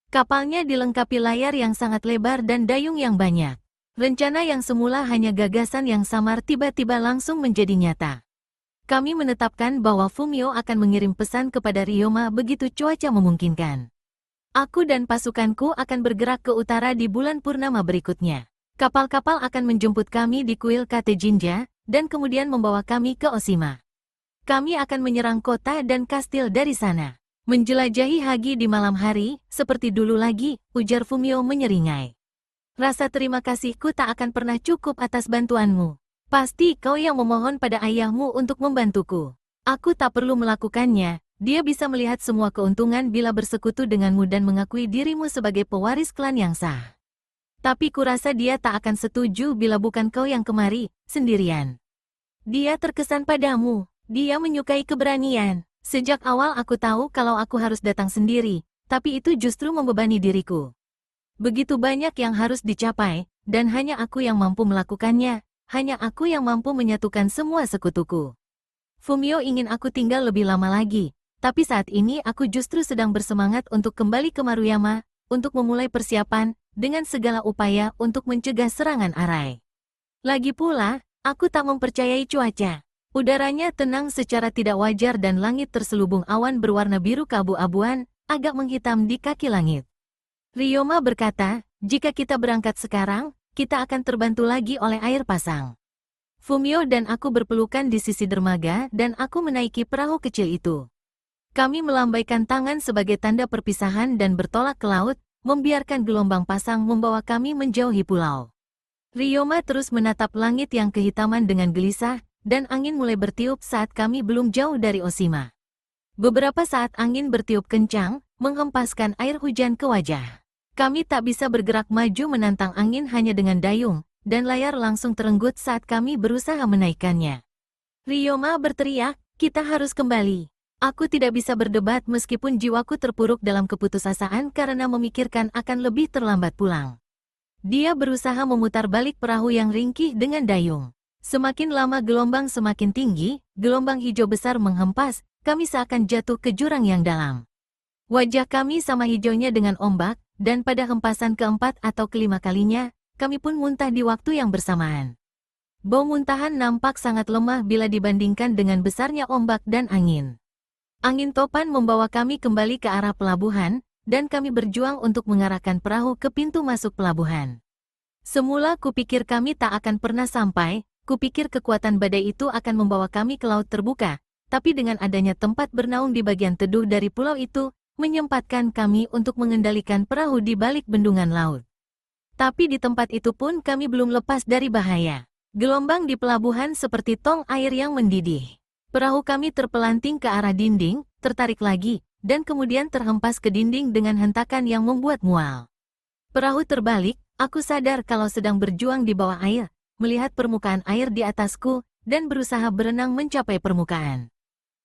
[SPEAKER 1] Kapalnya dilengkapi layar yang sangat lebar dan dayung yang banyak. Rencana yang semula hanya gagasan yang samar tiba-tiba langsung menjadi nyata. Kami menetapkan bahwa Fumio akan mengirim pesan kepada Ryoma begitu cuaca memungkinkan. Aku dan pasukanku akan bergerak ke utara di bulan purnama berikutnya. Kapal-kapal akan menjemput kami di kuil Kate Jinja, dan kemudian membawa kami ke Oshima. Kami akan menyerang kota dan kastil dari sana. Menjelajahi Hagi di malam hari, seperti dulu lagi, ujar Fumio menyeringai. Rasa terima kasihku tak akan pernah cukup atas bantuanmu. Pasti kau yang memohon pada ayahmu untuk membantuku. Aku tak perlu melakukannya, dia bisa melihat semua keuntungan bila bersekutu denganmu dan mengakui dirimu sebagai pewaris klan yang sah. Tapi kurasa dia tak akan setuju bila bukan kau yang kemari, sendirian. Dia terkesan padamu, dia menyukai keberanian. Sejak awal aku tahu kalau aku harus datang sendiri, tapi itu justru membebani diriku. Begitu banyak yang harus dicapai, dan hanya aku yang mampu melakukannya, hanya aku yang mampu menyatukan semua sekutuku. Fumio ingin aku tinggal lebih lama lagi, tapi saat ini aku justru sedang bersemangat untuk kembali ke Maruyama, untuk memulai persiapan, dengan segala upaya untuk mencegah serangan Arai. Lagi pula, aku tak mempercayai cuaca. Udaranya tenang secara tidak wajar dan langit terselubung awan berwarna biru keabu-abuan, agak menghitam di kaki langit. Ryoma berkata, jika kita berangkat sekarang, kita akan terbantu lagi oleh air pasang. Fumio dan aku berpelukan di sisi dermaga dan aku menaiki perahu kecil itu. Kami melambaikan tangan sebagai tanda perpisahan dan bertolak ke laut, membiarkan gelombang pasang membawa kami menjauhi pulau. Ryoma terus menatap langit yang kehitaman dengan gelisah, dan angin mulai bertiup saat kami belum jauh dari Oshima. Beberapa saat angin bertiup kencang, menghempaskan air hujan ke wajah. Kami tak bisa bergerak maju menantang angin hanya dengan dayung, dan layar langsung terenggut saat kami berusaha menaikkannya. Ryoma berteriak, kita harus kembali. Aku tidak bisa berdebat meskipun jiwaku terpuruk dalam keputusasaan karena memikirkan akan lebih terlambat pulang. Dia berusaha memutar balik perahu yang ringkih dengan dayung. Semakin lama gelombang semakin tinggi, gelombang hijau besar menghempas, kami seakan jatuh ke jurang yang dalam. Wajah kami sama hijaunya dengan ombak, dan pada hempasan keempat atau kelima kalinya, kami pun muntah di waktu yang bersamaan. Bau muntahan nampak sangat lemah bila dibandingkan dengan besarnya ombak dan angin. Angin topan membawa kami kembali ke arah pelabuhan, dan kami berjuang untuk mengarahkan perahu ke pintu masuk pelabuhan. Semula kupikir kami tak akan pernah sampai, kupikir kekuatan badai itu akan membawa kami ke laut terbuka, tapi dengan adanya tempat bernaung di bagian teduh dari pulau itu, menyempatkan kami untuk mengendalikan perahu di balik bendungan laut. Tapi di tempat itu pun kami belum lepas dari bahaya. Gelombang di pelabuhan seperti tong air yang mendidih. Perahu kami terpelanting ke arah dinding, tertarik lagi, dan kemudian terhempas ke dinding dengan hentakan yang membuat mual. Perahu terbalik, aku sadar kalau sedang berjuang di bawah air, melihat permukaan air di atasku, dan berusaha berenang mencapai permukaan.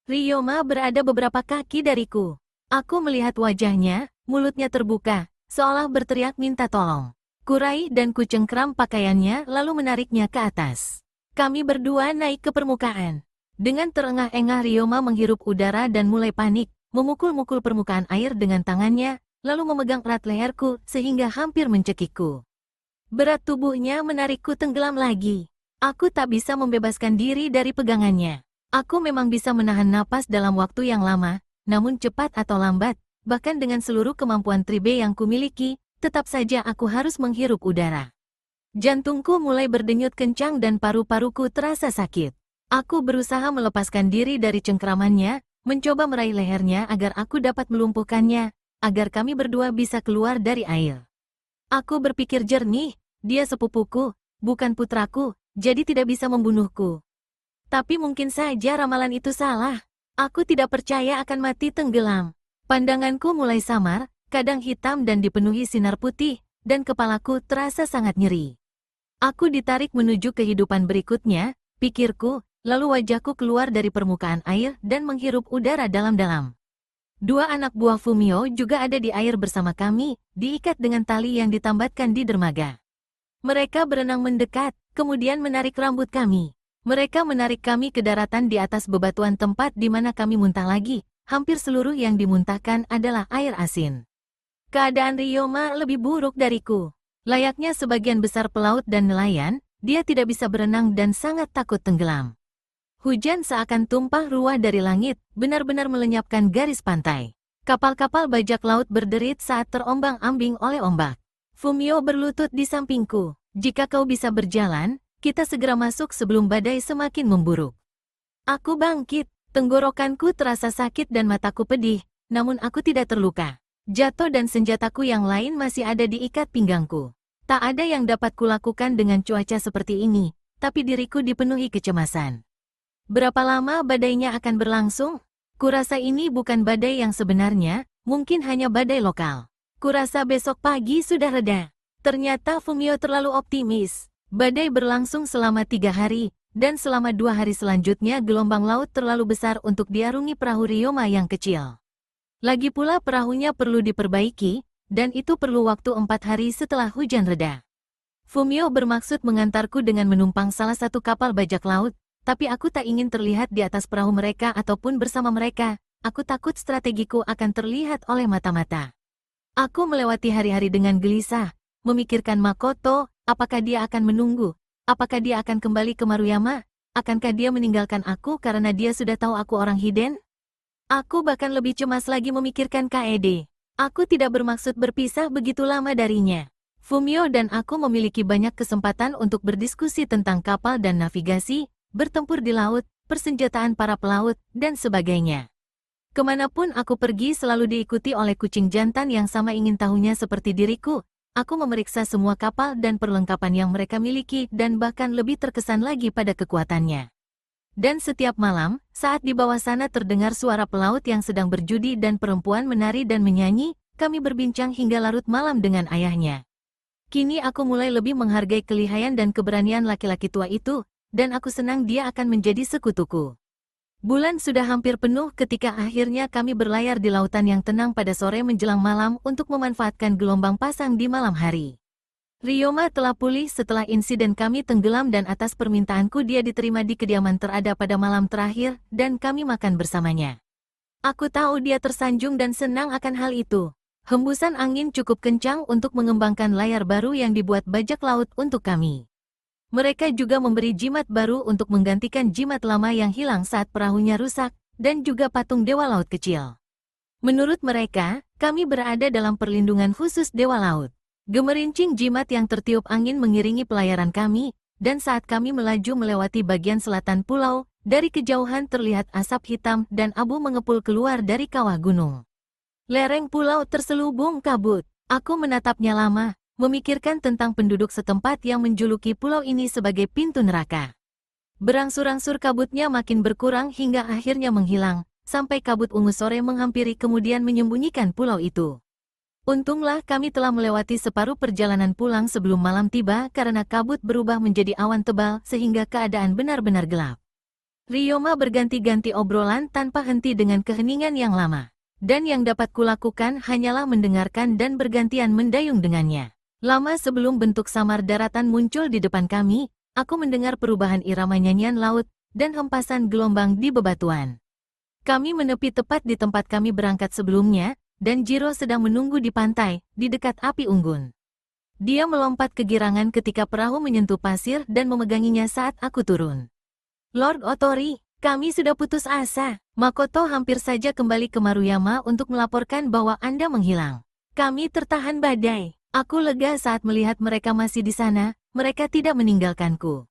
[SPEAKER 1] Ryoma berada beberapa kaki dariku. Aku melihat wajahnya, mulutnya terbuka, seolah berteriak minta tolong. Kurai dan kucengkram pakaiannya lalu menariknya ke atas. Kami berdua naik ke permukaan. Dengan terengah-engah Ryoma menghirup udara dan mulai panik, memukul-mukul permukaan air dengan tangannya, lalu memegang erat leherku sehingga hampir mencekikku. Berat tubuhnya menarikku tenggelam lagi. Aku tak bisa membebaskan diri dari pegangannya. Aku memang bisa menahan napas dalam waktu yang lama, namun cepat atau lambat, bahkan dengan seluruh kemampuan Tribe yang kumiliki, tetap saja aku harus menghirup udara. Jantungku mulai berdenyut kencang dan paru-paruku terasa sakit. Aku berusaha melepaskan diri dari cengkramannya, mencoba meraih lehernya agar aku dapat melumpuhkannya, agar kami berdua bisa keluar dari air. Aku berpikir jernih, dia sepupuku, bukan putraku, jadi tidak bisa membunuhku. Tapi mungkin saja ramalan itu salah. Aku tidak percaya akan mati tenggelam. Pandanganku mulai samar, kadang hitam dan dipenuhi sinar putih, dan kepalaku terasa sangat nyeri. Aku ditarik menuju kehidupan berikutnya, pikirku, lalu wajahku keluar dari permukaan air dan menghirup udara dalam-dalam. Dua anak buah Fumio juga ada di air bersama kami, diikat dengan tali yang ditambatkan di dermaga. Mereka berenang mendekat, kemudian menarik rambut kami. Mereka menarik kami ke daratan di atas bebatuan tempat di mana kami muntah lagi. Hampir seluruh yang dimuntahkan adalah air asin. Keadaan Ryoma lebih buruk dariku. Layaknya sebagian besar pelaut dan nelayan, dia tidak bisa berenang dan sangat takut tenggelam. Hujan seakan tumpah ruah dari langit, benar-benar melenyapkan garis pantai. Kapal-kapal bajak laut berderit saat terombang-ambing oleh ombak. Fumio berlutut di sampingku. Jika kau bisa berjalan, kita segera masuk sebelum badai semakin memburuk. Aku bangkit, tenggorokanku terasa sakit dan mataku pedih, namun aku tidak terluka. Jatuh dan senjataku yang lain masih ada di ikat pinggangku. Tak ada yang dapat kulakukan dengan cuaca seperti ini, tapi diriku dipenuhi kecemasan. Berapa lama badainya akan berlangsung? Kurasa ini bukan badai yang sebenarnya, mungkin hanya badai lokal. Kurasa besok pagi sudah reda. Ternyata Fumio terlalu optimis. Badai berlangsung selama 3 hari, dan selama 2 hari selanjutnya gelombang laut terlalu besar untuk diarungi perahu Ryoma yang kecil. Lagi pula perahunya perlu diperbaiki, dan itu perlu waktu 4 hari setelah hujan reda. Fumio bermaksud mengantarku dengan menumpang salah satu kapal bajak laut, tapi aku tak ingin terlihat di atas perahu mereka ataupun bersama mereka. Aku takut strategiku akan terlihat oleh mata-mata. Aku melewati hari-hari dengan gelisah, memikirkan Makoto. Apakah dia akan menunggu? Apakah dia akan kembali ke Maruyama? Akankah dia meninggalkan aku karena dia sudah tahu aku orang Hiden? Aku bahkan lebih cemas lagi memikirkan Kaede. Aku tidak bermaksud berpisah begitu lama darinya. Fumio dan aku memiliki banyak kesempatan untuk berdiskusi tentang kapal dan navigasi, bertempur di laut, persenjataan para pelaut, dan sebagainya. Kemanapun aku pergi selalu diikuti oleh kucing jantan yang sama ingin tahunya seperti diriku. Aku memeriksa semua kapal dan perlengkapan yang mereka miliki dan bahkan lebih terkesan lagi pada kekuatannya. Dan setiap malam, saat di bawah sana terdengar suara pelaut yang sedang berjudi dan perempuan menari dan menyanyi, kami berbincang hingga larut malam dengan ayahnya. Kini aku mulai lebih menghargai kelihayan dan keberanian laki-laki tua itu, dan aku senang dia akan menjadi sekutuku. Bulan sudah hampir penuh ketika akhirnya kami berlayar di lautan yang tenang pada sore menjelang malam untuk memanfaatkan gelombang pasang di malam hari. Ryoma telah pulih setelah insiden kami tenggelam dan atas permintaanku dia diterima di kediaman terada pada malam terakhir dan kami makan bersamanya. Aku tahu dia tersanjung dan senang akan hal itu. Hembusan angin cukup kencang untuk mengembangkan layar baru yang dibuat bajak laut untuk kami. Mereka juga memberi jimat baru untuk menggantikan jimat lama yang hilang saat perahunya rusak, dan juga patung Dewa Laut kecil. Menurut mereka, kami berada dalam perlindungan khusus Dewa Laut. Gemerincing jimat yang tertiup angin mengiringi pelayaran kami, dan saat kami melaju melewati bagian selatan pulau, dari kejauhan terlihat asap hitam dan abu mengepul keluar dari kawah gunung. Lereng pulau terselubung kabut. Aku menatapnya lama, memikirkan tentang penduduk setempat yang menjuluki pulau ini sebagai pintu neraka. Berangsur-angsur kabutnya makin berkurang hingga akhirnya menghilang, sampai kabut ungu sore menghampiri kemudian menyembunyikan pulau itu. Untunglah kami telah melewati separuh perjalanan pulang sebelum malam tiba karena kabut berubah menjadi awan tebal sehingga keadaan benar-benar gelap. Ryoma berganti-ganti obrolan tanpa henti dengan keheningan yang lama. Dan yang dapat kulakukan hanyalah mendengarkan dan bergantian mendayung dengannya. Lama sebelum bentuk samar daratan muncul di depan kami, aku mendengar perubahan irama nyanyian laut dan hempasan gelombang di bebatuan. Kami menepi tepat di tempat kami berangkat sebelumnya, dan Jiro sedang menunggu di pantai, di dekat api unggun. Dia melompat kegirangan ketika perahu menyentuh pasir dan memeganginya saat aku turun. Lord Otori, kami sudah putus asa. Makoto hampir saja kembali ke Maruyama untuk melaporkan bahwa Anda menghilang. Kami tertahan badai. Aku lega saat melihat mereka masih di sana, mereka tidak meninggalkanku.